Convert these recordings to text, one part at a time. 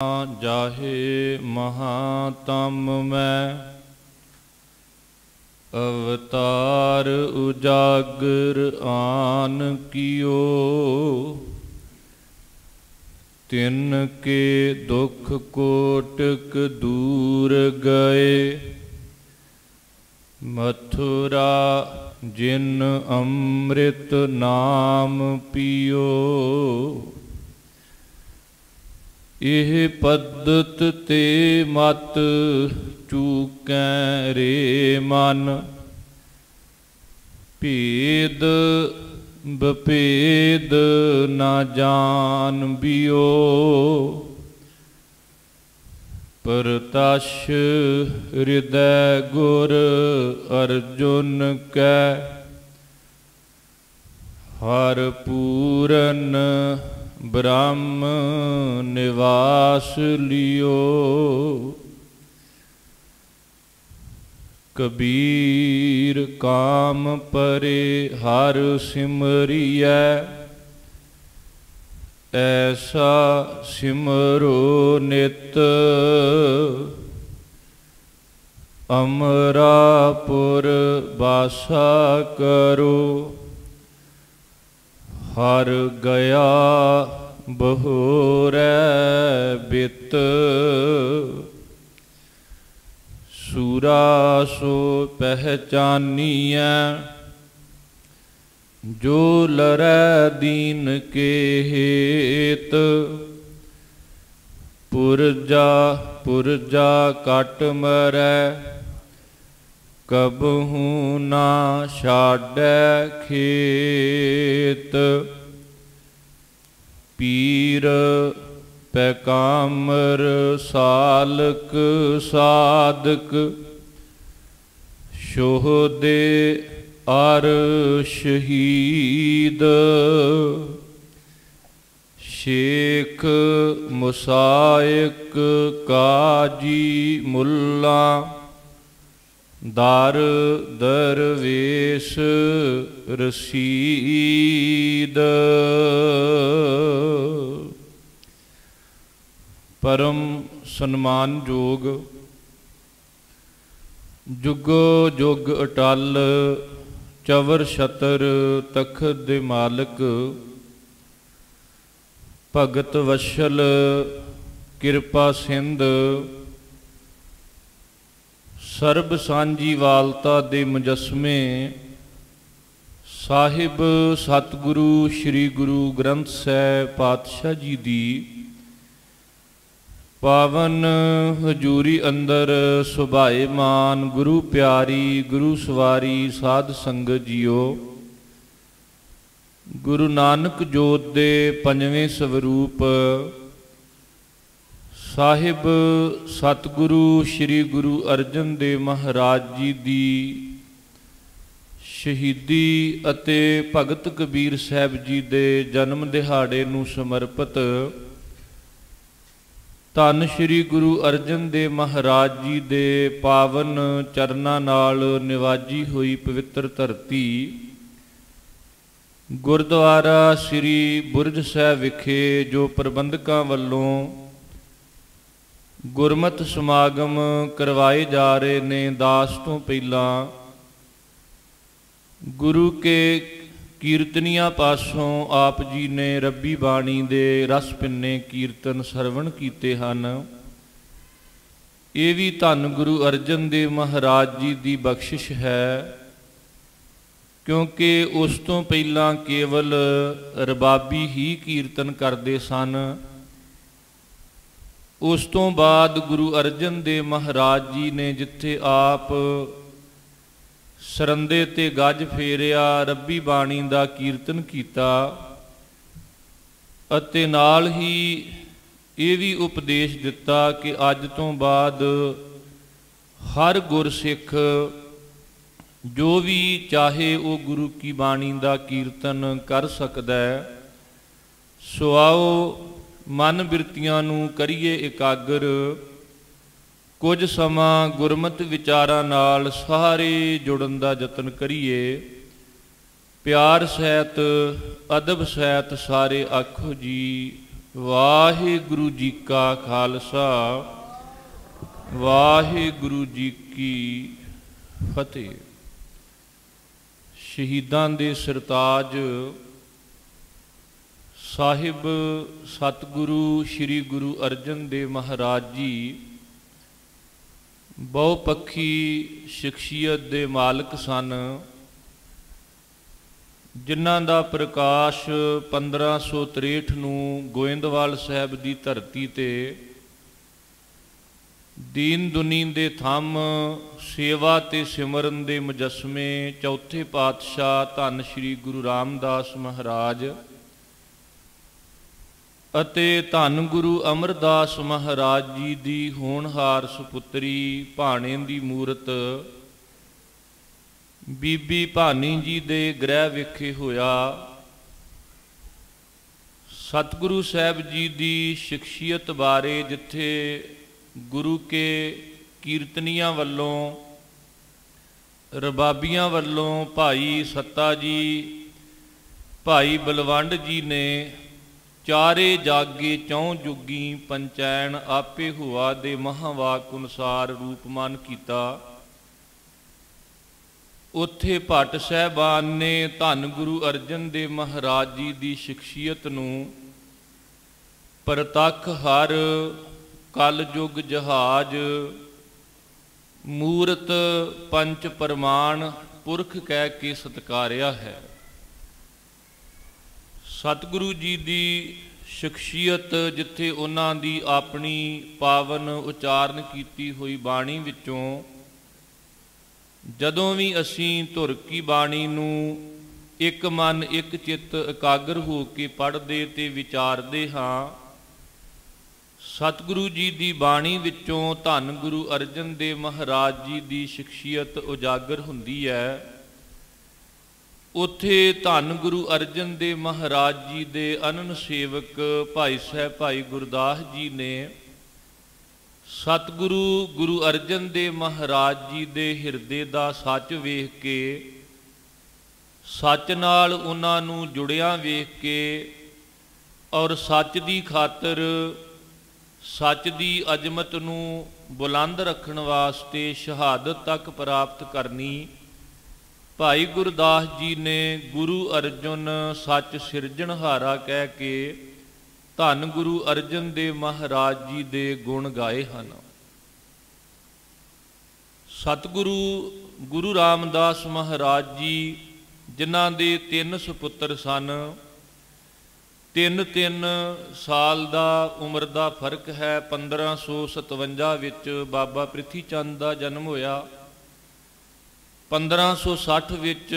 जाहे महातम में अवतार उजागर आन कियो। तिनके दुख कोटक दूर गए, मथुरा जिन अमृत नाम पियो। एह पद्धत ते मत चूकै रे मन, भेद बभेद न जान बियो। परतश हृदय गुर अर्जुन कै, हर पूरन ब्रह्म निवास लियो। कबीर काम परे हर सिमरियै, ऐसा सिमरो नित। अमरापुर बासा करो, हर गया बहोरै बित। सूरा सो पहचानिया, जो लरै दीन के हेत। पुरजा कट मरै, कबहू ना छाड़ै खेत। पीर पैकामर सालक साधक, शोहदे अर शहीद। शेख मुसायक काजी मुल्ला, दर दरवेश रसीद। परम सन्मानयोग जुगो जुग अटल, चवर छतर तखत दे मालक। भगत वशल किरपा सिंध, सर्ब सांझी वालता दे मुजस्मे। साहिब सतगुरु श्री गुरु ग्रंथ साहिब पातशाह जी दी पावन हजूरी अंदर सुभाएमान गुरु प्यारी गुरु सवारी साध संगत जियो। गुरु नानक जोत दे पंजवें स्वरूप साहिब सतगुरु श्री गुरु अर्जन देव महाराज जी दी शहीदी अते भगत कबीर साहब जी दे जन्म दिहाड़े नूं समर्पित धन श्री गुरु अर्जन देव महाराज जी दे पावन चरनां नाल निवाजी हुई पवित्र धरती गुरुद्वारा श्री बुरज साहिब विखे जो प्रबंधकां वल्लों गुरमत समागम करवाए जा रहे ने। दास तो पहला गुरु के कीर्तनिया पासों आप जी ने रब्बी बाणी दे रस पिन्ने कीर्तन सरवण कीते हन। ये भी धन गुरु अर्जन देव महाराज जी की बख्शिश है, क्योंकि उस तो पहला केवल रबाबी ही कीर्तन करते सन। उस तो बाद गुरु अर्जन देव महाराज जी ने जिथे आप सरंदे ते गज फेरिया रब्बी बाणी दा कीर्तन कीता अते नाल ही ये भी उपदेश दिता कि अज तो बाद हर गुरसिख जो भी चाहे वो गुरु की बाणी दा कीर्तन कर सकदा है। सो आओ मन बिरतियां नूं करिए एकागर, कुछ समा गुरमत विचारां नाल सारे जुड़न दा यतन करिए। प्यार सहित अदब सहित सारे आखो जी ਵਾਹਿਗੁਰੂ ਜੀ ਕਾ ਖਾਲਸਾ ਵਾਹਿਗੁਰੂ ਜੀ ਕੀ ਫਤਿਹ। ਸ਼ਹੀਦਾਂ ਦੇ ਸਰਤਾਜ ਸਾਹਿਬ ਸਤਿਗੁਰੂ ਸ੍ਰੀ ਗੁਰੂ ਅਰਜਨ ਦੇਵ ਮਹਾਰਾਜ ਜੀ ਬਹੁਪੱਖੀ ਸ਼ਖਸੀਅਤ ਦੇ ਮਾਲਕ ਸਨ, ਜਿਨ੍ਹਾਂ ਦਾ ਪ੍ਰਕਾਸ਼ 1563 ਨੂੰ ਗੋਇੰਦਵਾਲ ਸਾਹਿਬ ਦੀ ਧਰਤੀ ਤੇ ਦੀਨ ਦੁਨੀ ਦੇ ਥੰਮ ਸੇਵਾ ਤੇ ਸਿਮਰਨ ਦੇ ਮੁਜੱਸਮੇ ਚੌਥੇ ਪਾਤਸ਼ਾਹ ਧੰਨ ਸ਼੍ਰੀ ਗੁਰੂ ਰਾਮਦਾਸ ਮਹਾਰਾਜ ਅਤੇ ਧੰਨ ਗੁਰੂ ਅਮਰਦਾਸ ਮਹਾਰਾਜ ਜੀ ਦੀ ਹੋਣਹਾਰ ਸੁਪੁੱਤਰੀ ਭਾਣੇ ਦੀ ਮੂਰਤ ਬੀਬੀ ਭਾਨੀ ਜੀ ਦੇ ਗ੍ਰਹਿ ਵਿਖੇ ਹੋਇਆ। ਸਤਿਗੁਰੂ ਸਾਹਿਬ ਜੀ ਦੀ ਸ਼ਖਸੀਅਤ ਬਾਰੇ ਜਿੱਥੇ ਗੁਰੂ ਕੇ ਕੀਰਤਨੀਆਂ ਵੱਲੋਂ, ਰਬਾਬੀਆਂ ਵੱਲੋਂ ਭਾਈ ਸੱਤਾ ਜੀ, ਭਾਈ ਬਲਵੰਡ ਜੀ ਨੇ ਚਾਰੇ ਜਾਗੇ ਚੌਂ ਜੁਗੀ ਪੰਚੈਣ ਆਪੇ ਹੁਆ ਦੇ ਮਹਾਵਾਕ ਅਨੁਸਾਰ ਰੂਪਮਾਨ ਕੀਤਾ, ਉੱਥੇ ਭੱਟ ਸਾਹਿਬਾਨ ਨੇ ਧੰਨ ਗੁਰੂ ਅਰਜਨ ਦੇਵ ਮਹਾਰਾਜ ਜੀ ਦੀ ਸ਼ਖਸੀਅਤ ਨੂੰ ਪ੍ਰਤੱਖ ਹਰ ਕਲ ਯੁਗ ਜਹਾਜ ਮੂਰਤ ਪੰਚ ਪ੍ਰਮਾਣ ਪੁਰਖ ਕਹਿ ਕੇ ਸਤਿਕਾਰਿਆ ਹੈ। ਸਤਿਗੁਰੂ ਜੀ ਦੀ ਸ਼ਖਸੀਅਤ ਜਿੱਥੇ ਉਹਨਾਂ ਦੀ ਆਪਣੀ ਪਾਵਨ ਉਚਾਰਨ ਕੀਤੀ ਹੋਈ ਬਾਣੀ ਵਿੱਚੋਂ ਜਦੋਂ ਵੀ ਅਸੀਂ ਧੁਰ ਕੀ ਬਾਣੀ ਨੂੰ ਇੱਕ ਮਨ ਇੱਕ ਚਿੱਤ ਇਕਾਗਰ ਹੋ ਕੇ ਪੜ੍ਹਦੇ ਤੇ ਵਿਚਾਰਦੇ ਹਾਂ, ਸਤਿਗੁਰੂ ਜੀ ਦੀ ਬਾਣੀ ਵਿੱਚੋਂ ਧੰਨ ਗੁਰੂ ਅਰਜਨ ਦੇਵ ਮਹਾਰਾਜ ਜੀ ਦੀ ਸ਼ਖਸੀਅਤ ਉਜਾਗਰ ਹੁੰਦੀ ਹੈ। ਉੱਥੇ ਧੰਨ ਗੁਰੂ ਅਰਜਨ ਦੇਵ ਮਹਾਰਾਜ ਜੀ ਦੇ ਅਨੰਨ ਸੇਵਕ ਭਾਈ ਸਾਹਿਬ ਭਾਈ ਗੁਰਦਾਸ ਜੀ ਨੇ ਸਤਿਗੁਰੂ ਗੁਰੂ ਅਰਜਨ ਦੇਵ ਮਹਾਰਾਜ ਜੀ ਦੇ ਹਿਰਦੇ ਦਾ ਸੱਚ ਵੇਖ ਕੇ, ਸੱਚ ਨਾਲ ਉਹਨਾਂ ਨੂੰ ਜੁੜਿਆਂ ਵੇਖ ਕੇ ਔਰ ਸੱਚ ਦੀ ਖਾਤਰ ਸੱਚ ਦੀ ਅਜ਼ਮਤ ਨੂੰ ਬੁਲੰਦ ਰੱਖਣ ਵਾਸਤੇ ਸ਼ਹਾਦਤ ਤੱਕ ਪ੍ਰਾਪਤ ਕਰਨੀ, ਭਾਈ ਗੁਰਦਾਸ ਜੀ ਨੇ ਗੁਰੂ ਅਰਜਨ ਸੱਚ ਸਿਰਜਣਹਾਰਾ ਕਹਿ ਕੇ ਧੰਨ ਗੁਰੂ ਅਰਜਨ ਦੇਵ ਮਹਾਰਾਜ ਜੀ ਦੇ ਗੁਣ ਗਾਏ ਹਨ। ਸਤਿਗੁਰੂ ਗੁਰੂ ਰਾਮਦਾਸ ਮਹਾਰਾਜ ਜੀ ਜਿਨ੍ਹਾਂ ਦੇ 3 ਸੁਪੁੱਤਰ ਸਨ, 3 ਸਾਲ ਦਾ ਉਮਰ ਦਾ ਫਰਕ ਹੈ। 1557 ਵਿੱਚ ਬਾਬਾ ਪ੍ਰਿਥੀ ਚੰਦ ਦਾ ਜਨਮ ਹੋਇਆ, 1560 ਵਿੱਚ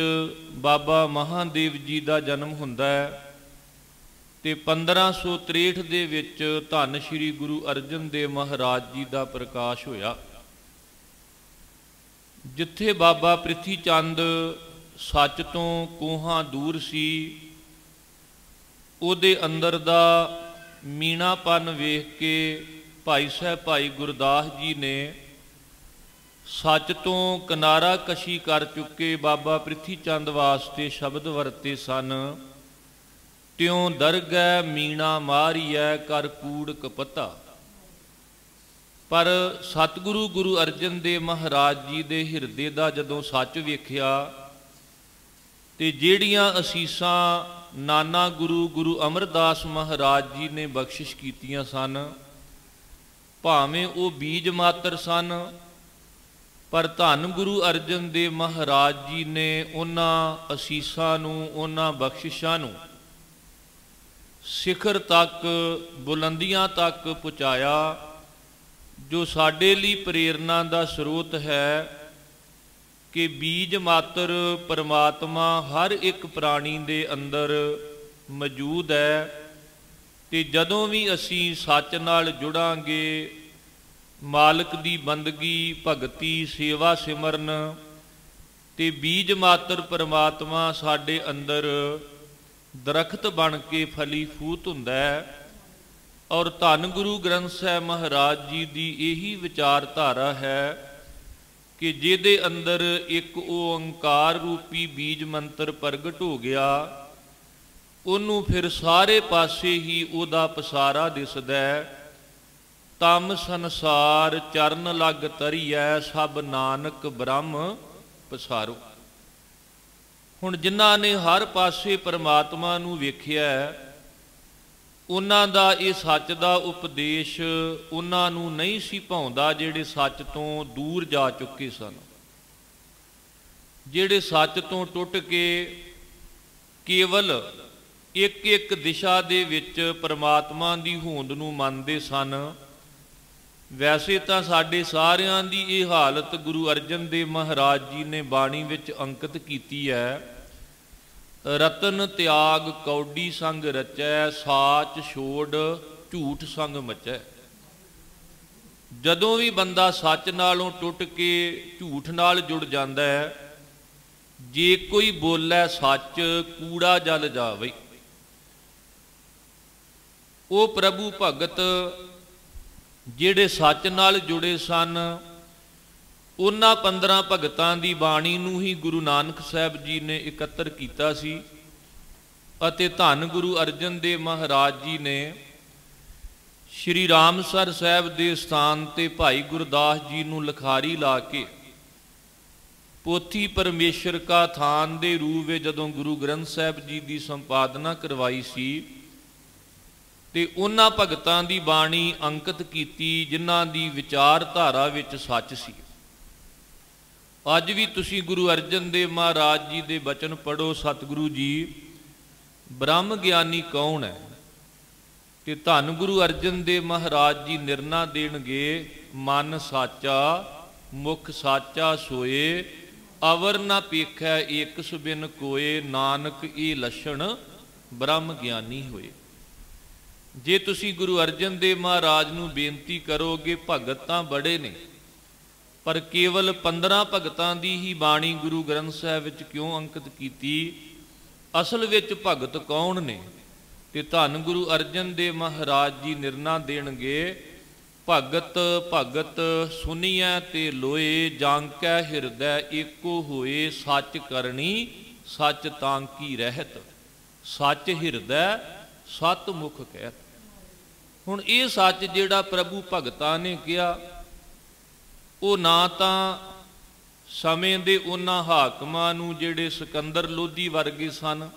ਬਾਬਾ ਮਹਾਦੇਵ ਜੀ ਦਾ ਜਨਮ ਹੁੰਦਾ ਹੈ ਤੇ 1563 ਦੇ ਵਿੱਚ ਧੰਨ ਸ਼੍ਰੀ ਗੁਰੂ ਅਰਜਨ ਦੇਵ ਮਹਾਰਾਜ ਜੀ ਦਾ ਪ੍ਰਕਾਸ਼ ਹੋਇਆ। ਜਿੱਥੇ ਬਾਬਾ ਪ੍ਰਿਥੀ ਚੰਦ ਸੱਚ ਤੋਂ ਕੋਹਾਂ ਦੂਰ ਸੀ, ਉਹਦੇ ਅੰਦਰ ਦਾ ਮੀਣਾਪਨ ਵੇਖ ਕੇ ਭਾਈ ਸਾਹਿਬ ਭਾਈ ਗੁਰਦਾਸ ਜੀ ਨੇ ਸੱਚ ਤੋਂ ਕਿਨਾਰਾ ਕਸ਼ੀ ਕਰ ਚੁੱਕੇ ਬਾਬਾ ਪ੍ਰਿਥੀ ਚੰਦ ਵਾਸਤੇ ਸ਼ਬਦ ਵਰਤੇ ਸਨ, ਤਿਉ ਦਰਗਹਿ ਮੀਣਾ ਮਾਰੀਐ ਕਰ ਕੂੜ ਕਪੱਤਾ। ਪਰ ਸਤਿਗੁਰੂ ਗੁਰੂ ਅਰਜਨ ਦੇਵ ਮਹਾਰਾਜ ਜੀ ਦੇ ਹਿਰਦੇ ਦਾ ਜਦੋਂ ਸੱਚ ਵੇਖਿਆ ਤੇ ਜਿਹੜੀਆਂ ਅਸੀਸਾਂ ਨਾਨਾ ਗੁਰੂ ਅਮਰਦਾਸ ਮਹਾਰਾਜ ਜੀ ਨੇ ਬਖਸ਼ਿਸ਼ ਕੀਤੀਆਂ ਸਨ, ਭਾਵੇਂ ਉਹ ਬੀਜ ਮਾਤਰ ਸਨ, ਪਰ ਧੰਨ ਗੁਰੂ ਅਰਜਨ ਦੇਵ ਮਹਾਰਾਜ ਜੀ ਨੇ ਉਹਨਾਂ ਅਸੀਸਾਂ ਨੂੰ, ਉਹਨਾਂ ਬਖਸ਼ਿਸ਼ਾਂ ਨੂੰ ਸਿਖਰ ਤੱਕ, ਬੁਲੰਦੀਆਂ ਤੱਕ ਪਹੁੰਚਾਇਆ, ਜੋ ਸਾਡੇ ਲਈ ਪ੍ਰੇਰਨਾ ਦਾ ਸਰੋਤ ਹੈ ਕਿ ਬੀਜ ਮਾਤਰ ਪਰਮਾਤਮਾ ਹਰ ਇੱਕ ਪ੍ਰਾਣੀ ਦੇ ਅੰਦਰ ਮੌਜੂਦ ਹੈ ਤੇ ਜਦੋਂ ਵੀ ਅਸੀਂ ਸੱਚ ਨਾਲ ਜੁੜਾਂਗੇ, ਮਾਲਕ ਦੀ ਬੰਦਗੀ, ਭਗਤੀ, ਸੇਵਾ, ਸਿਮਰਨ ਤੇ ਬੀਜ ਮਾਤਰ ਪਰਮਾਤਮਾ ਸਾਡੇ ਅੰਦਰ ਦਰਖਤ ਬਣ ਕੇ ਫਲੀ ਫੂਟ ਹੁੰਦਾ ਹੈ। ਔਰ ਧੰਨ ਗੁਰੂ ਗ੍ਰੰਥ ਸਾਹਿਬ ਮਹਾਰਾਜ ਜੀ ਦੀ ਇਹੀ ਵਿਚਾਰਧਾਰਾ ਹੈ ਕਿ ਜਿਹਦੇ ਅੰਦਰ ਇੱਕ ਓੰਕਾਰ ਰੂਪੀ ਬੀਜ ਮੰਤਰ ਪ੍ਰਗਟ ਹੋ ਗਿਆ ਉਹਨੂੰ ਫਿਰ ਸਾਰੇ ਪਾਸੇ ਹੀ ਉਹਦਾ ਪਸਾਰਾ ਦਿਸਦਾ। ਤਮ ਸੰਸਾਰ ਚਰਨ ਲਗ ਤਰੀਐ, ਸਭ ਨਾਨਕ ਬ੍ਰਹਮ ਪਸਾਰੋ। ਹੁਣ ਜਿਨ੍ਹਾਂ ਨੇ ਹਰ ਪਾਸੇ ਪਰਮਾਤਮਾ ਨੂੰ ਵੇਖਿਆ, ਉਹਨਾਂ ਦਾ ਇਹ ਸੱਚ ਦਾ ਉਪਦੇਸ਼ ਉਹਨਾਂ ਨੂੰ ਨਹੀਂ ਸੀ ਭਾਉਂਦਾ, ਜਿਹੜੇ ਸੱਚ ਤੋਂ ਦੂਰ ਜਾ ਚੁੱਕੇ ਸਨ, ਜਿਹੜੇ ਸੱਚ ਤੋਂ ਟੁੱਟ ਕੇ ਕੇਵਲ ਇੱਕ ਇੱਕ ਦਿਸ਼ਾ ਦੇ ਵਿੱਚ ਪਰਮਾਤਮਾ ਦੀ ਹੋਂਦ ਨੂੰ ਮੰਨਦੇ ਸਨ। ਵੈਸੇ ਤਾਂ ਸਾਡੇ ਸਾਰਿਆਂ ਦੀ ਇਹ ਹਾਲਤ ਗੁਰੂ ਅਰਜਨ ਦੇਵ ਮਹਾਰਾਜ ਜੀ ਨੇ ਬਾਣੀ ਵਿੱਚ ਅੰਕਿਤ ਕੀਤੀ ਹੈ। ਰਤਨ ਤਿਆਗ ਕੌਡੀ ਸੰਗ ਰਚੈ, ਸਾਚ ਛੋੜ ਝੂਠ ਸੰਗ ਮਚੈ। ਜਦੋਂ ਵੀ ਬੰਦਾ ਸੱਚ ਨਾਲੋਂ ਟੁੱਟ ਕੇ ਝੂਠ ਨਾਲ ਜੁੜ ਜਾਂਦਾ ਹੈ, ਜੇ ਕੋਈ ਬੋਲੇ ਸੱਚ ਕੂੜਾ ਜਲ ਜਾਵੇ। ਉਹ ਪ੍ਰਭੂ ਭਗਤ ਜਿਹੜੇ ਸੱਚ ਨਾਲ ਜੁੜੇ ਸਨ, ਉਹਨਾਂ 15 ਭਗਤਾਂ ਦੀ ਬਾਣੀ ਨੂੰ ਹੀ ਗੁਰੂ ਨਾਨਕ ਸਾਹਿਬ ਜੀ ਨੇ ਇਕੱਤਰ ਕੀਤਾ ਸੀ ਅਤੇ ਧੰਨ ਗੁਰੂ ਅਰਜਨ ਦੇਵ ਮਹਾਰਾਜ ਜੀ ਨੇ ਸ਼੍ਰੀ ਰਾਮਸਰ ਸਾਹਿਬ ਦੇ ਸਥਾਨ ਤੇ ਭਾਈ ਗੁਰਦਾਸ ਜੀ ਨੂੰ ਲਿਖਾਰੀ ਲਾ ਕੇ ਪੋਥੀ ਪਰਮੇਸ਼ਰ ਕਾ ਥਾਨ ਦੇ ਰੂਪ ਵਿੱਚ ਜਦੋਂ ਗੁਰੂ ਗ੍ਰੰਥ ਸਾਹਿਬ ਜੀ ਦੀ ਸੰਪਾਦਨਾ ਕਰਵਾਈ ਸੀ, ਤੇ ਉਹਨਾਂ ਭਗਤਾਂ ਦੀ ਬਾਣੀ ਅੰਕਿਤ ਕੀਤੀ ਜਿਨ੍ਹਾਂ ਦੀ ਵਿਚਾਰਧਾਰਾ ਵਿੱਚ ਸੱਚ ਸੀ। ਅੱਜ ਵੀ ਤੁਸੀਂ ਗੁਰੂ ਅਰਜਨ ਦੇਵ ਮਹਾਰਾਜ ਜੀ ਦੇ ਬਚਨ ਪੜ੍ਹੋ, ਸਤਿਗੁਰੂ ਜੀ ਬ੍ਰਹਮ ਗਿਆਨੀ ਕੌਣ ਹੈ? ਤੇ ਧੰਨ ਗੁਰੂ ਅਰਜਨ ਦੇਵ ਮਹਾਰਾਜ ਜੀ ਨਿਰਣਾ ਦੇਣਗੇ, ਮਨ ਸਾਚਾ ਮੁਖ ਸਾਚਾ ਸੋਏ, ਅਵਰ ਨਾ ਪੇਖੈ ਏਕ ਸੁਬਿਨ ਕੋਏ, ਨਾਨਕ ਇਹ ਲੱਛਣ ਬ੍ਰਹਮ ਗਿਆਨੀ ਹੋਏ। ਜੇ ਤੁਸੀਂ ਗੁਰੂ ਅਰਜਨ ਦੇਵ ਮਹਾਰਾਜ ਨੂੰ ਬੇਨਤੀ ਕਰੋਗੇ, ਭਗਤ ਤਾਂ ਬੜੇ ਨੇ, ਪਰ ਕੇਵਲ 15 ਭਗਤਾਂ ਦੀ ਹੀ ਬਾਣੀ ਗੁਰੂ ਗ੍ਰੰਥ ਸਾਹਿਬ ਵਿੱਚ ਕਿਉਂ ਅੰਕਿਤ ਕੀਤੀ? ਅਸਲ ਵਿੱਚ ਭਗਤ ਕੌਣ ਨੇ? ਤੇ ਧੰਨ ਗੁਰੂ ਅਰਜਨ ਦੇਵ ਮਹਾਰਾਜ ਜੀ ਨਿਰਣਾ ਦੇਣਗੇ, ਭਗਤ ਭਗਤ ਸੁਨੀਐ ਤੇ ਲੋਏ, ਜਾਂਕੈ ਹਿਰਦੈ ਏਕੋ ਹੋਏ, ਸੱਚ ਕਰਨੀ ਸੱਚ ਤਾਂ ਕੀ ਰਹਿਤ, ਸੱਚ ਹਿਰਦੈ ਸਤ ਮੁਖ ਕਹਿਤ। ਹੁਣ ਇਹ ਸੱਚ ਜਿਹੜਾ ਪ੍ਰਭੂ ਭਗਤਾਂ ਨੇ ਕਿਹਾ, ਉਹ ਨਾ ਤਾਂ ਸਮੇਂ ਦੇ ਉਹਨਾਂ ਹਾਕਮਾਂ ਨੂੰ ਜਿਹੜੇ ਸਿਕੰਦਰ ਲੋਧੀ ਵਰਗੇ ਸਨ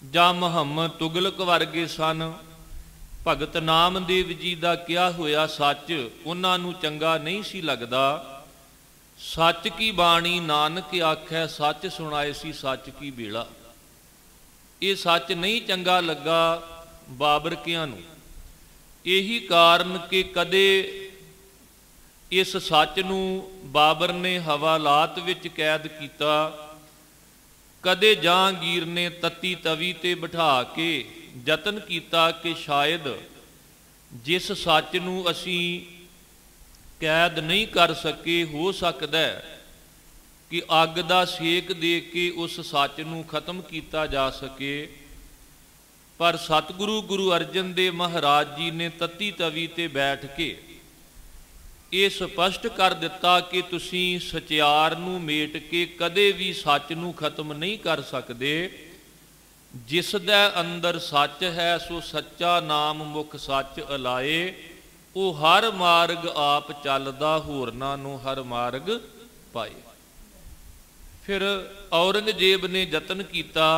ਜਾਂ ਮੁਹੰਮਦ ਤੁਗਲਕ ਵਰਗੇ ਸਨ, ਭਗਤ ਨਾਮਦੇਵ ਜੀ ਦਾ ਕਿਹਾ ਹੋਇਆ ਸੱਚ ਉਹਨਾਂ ਨੂੰ ਚੰਗਾ ਨਹੀਂ ਸੀ ਲੱਗਦਾ। ਸੱਚ ਕੀ ਬਾਣੀ ਨਾਨਕ ਆਖੈ, ਸੱਚ ਸੁਣਾਏ ਸੀ ਸੱਚ ਕੀ ਬੇਲਾ। ਇਹ ਸੱਚ ਨਹੀਂ ਚੰਗਾ ਲੱਗਾ ਬਾਬਰਕਿਆਂ ਨੂੰ। ਇਹੀ ਕਾਰਨ ਕਿ ਕਦੇ ਇਸ ਸੱਚ ਨੂੰ ਬਾਬਰ ਨੇ ਹਵਾਲਾਤ ਵਿੱਚ ਕੈਦ ਕੀਤਾ, ਕਦੇ ਜਹਾਂਗੀਰ ਨੇ ਤੱਤੀ ਤਵੀ ਤੇ ਬਿਠਾ ਕੇ ਯਤਨ ਕੀਤਾ ਕਿ ਸ਼ਾਇਦ ਜਿਸ ਸੱਚ ਨੂੰ ਅਸੀਂ ਕੈਦ ਨਹੀਂ ਕਰ ਸਕੇ, ਹੋ ਸਕਦਾ ਕਿ ਅੱਗ ਦਾ ਸੇਕ ਦੇ ਕੇ ਉਸ ਸੱਚ ਨੂੰ ਖਤਮ ਕੀਤਾ ਜਾ ਸਕੇ। ਪਰ ਸਤਿਗੁਰੂ ਗੁਰੂ ਅਰਜਨ ਦੇਵ ਮਹਾਰਾਜ ਜੀ ਨੇ ਤੱਤੀ ਤਵੀ ਤੇ ਬੈਠ ਕੇ ਇਹ ਸਪਸ਼ਟ ਕਰ ਦਿੱਤਾ ਕਿ ਤੁਸੀਂ ਸਚਿਆਰ ਨੂੰ ਮੇਟ ਕੇ ਕਦੇ ਵੀ ਸੱਚ ਨੂੰ ਖਤਮ ਨਹੀਂ ਕਰ ਸਕਦੇ। ਜਿਸ ਦੇ ਅੰਦਰ ਸੱਚ ਹੈ ਸੋ ਸੱਚਾ ਨਾਮ ਮੁਖ ਸੱਚ ਅਲਾਏ, ਉਹ ਹਰ ਮਾਰਗ ਆਪ ਚੱਲਦਾ, ਹੋਰਨਾਂ ਨੂੰ ਹਰ ਮਾਰਗ ਪਾਏ। ਫਿਰ ਔਰੰਗਜ਼ੇਬ ਨੇ ਯਤਨ ਕੀਤਾ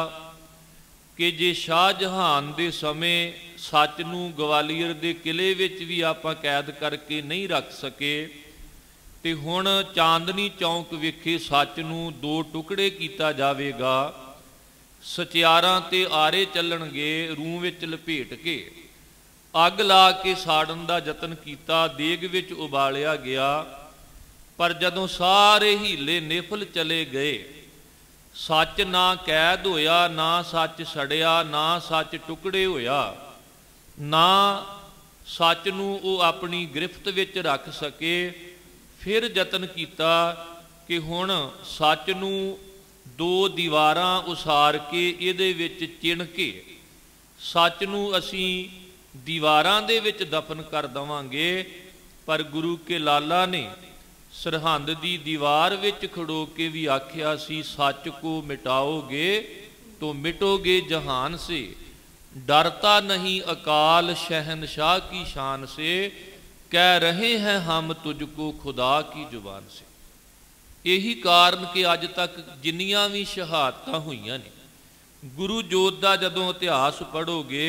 ਕਿ ਜੇ ਸ਼ਾਹਜਹਾਨ ਦੇ ਸਮੇਂ ਸੱਚ ਨੂੰ ਗਵਾਲੀਅਰ ਦੇ ਕਿਲੇ ਵਿੱਚ ਵੀ ਆਪਾਂ ਕੈਦ ਕਰਕੇ ਨਹੀਂ ਰੱਖ ਸਕੇ, ਤੇ ਹੁਣ ਚਾਂਦਨੀ ਚੌਂਕ ਵਿਖੇ ਸੱਚ ਨੂੰ 2 ਟੁਕੜੇ ਕੀਤਾ ਜਾਵੇਗਾ। ਸਚਿਆਰਾਂ ਤੇ ਆਰੇ ਚੱਲਣਗੇ, ਰੂਹ ਵਿੱਚ ਲਪੇਟ ਕੇ ਅੱਗ ਲਾ ਕੇ ਸਾੜਨ ਦਾ ਯਤਨ ਕੀਤਾ, ਦੇਗ ਵਿੱਚ ਉਬਾਲਿਆ ਗਿਆ। ਪਰ ਜਦੋਂ ਸਾਰੇ ਹੀਲੇ ਨਿਫਲ ਚਲੇ ਗਏ, ਸੱਚ ਨਾ ਕੈਦ ਹੋਇਆ, ਨਾ ਸੱਚ ਸੜਿਆ, ਨਾ ਸੱਚ ਟੁਕੜੇ ਹੋਇਆ, ਨਾ ਸੱਚ ਨੂੰ ਉਹ ਆਪਣੀ ਗ੍ਰਿਫਤ ਵਿੱਚ ਰੱਖ ਸਕੇ। ਫਿਰ ਯਤਨ ਕੀਤਾ ਕਿ ਹੁਣ ਸੱਚ ਨੂੰ 2 ਦੀਵਾਰਾਂ ਉਸਾਰ ਕੇ ਇਹਦੇ ਵਿੱਚ ਚਿਣ ਕੇ ਸੱਚ ਨੂੰ ਅਸੀਂ ਦੀਵਾਰਾਂ ਦੇ ਵਿੱਚ ਦਫਨ ਕਰ ਦੇਵਾਂਗੇ। ਪਰ ਗੁਰੂ ਕੇ ਲਾਲਾ ਨੇ ਸਰਹੰਦ ਦੀ ਦੀਵਾਰ ਵਿੱਚ ਖੜੋ ਕੇ ਵੀ ਆਖਿਆ ਸੀ, ਸੱਚ ਕੋ ਮਿਟਾਓਗੇ तो मिटोगे जहान से। डरता नहीं अकाल शहनशाह की शान से, कह रहे हैं हम तुझको खुदा की जुबान से। यही कारण कि अज तक जिन्नियां भी शहादतां होईयां ने, गुरु जोत दा जदों इतिहास पढ़ोगे,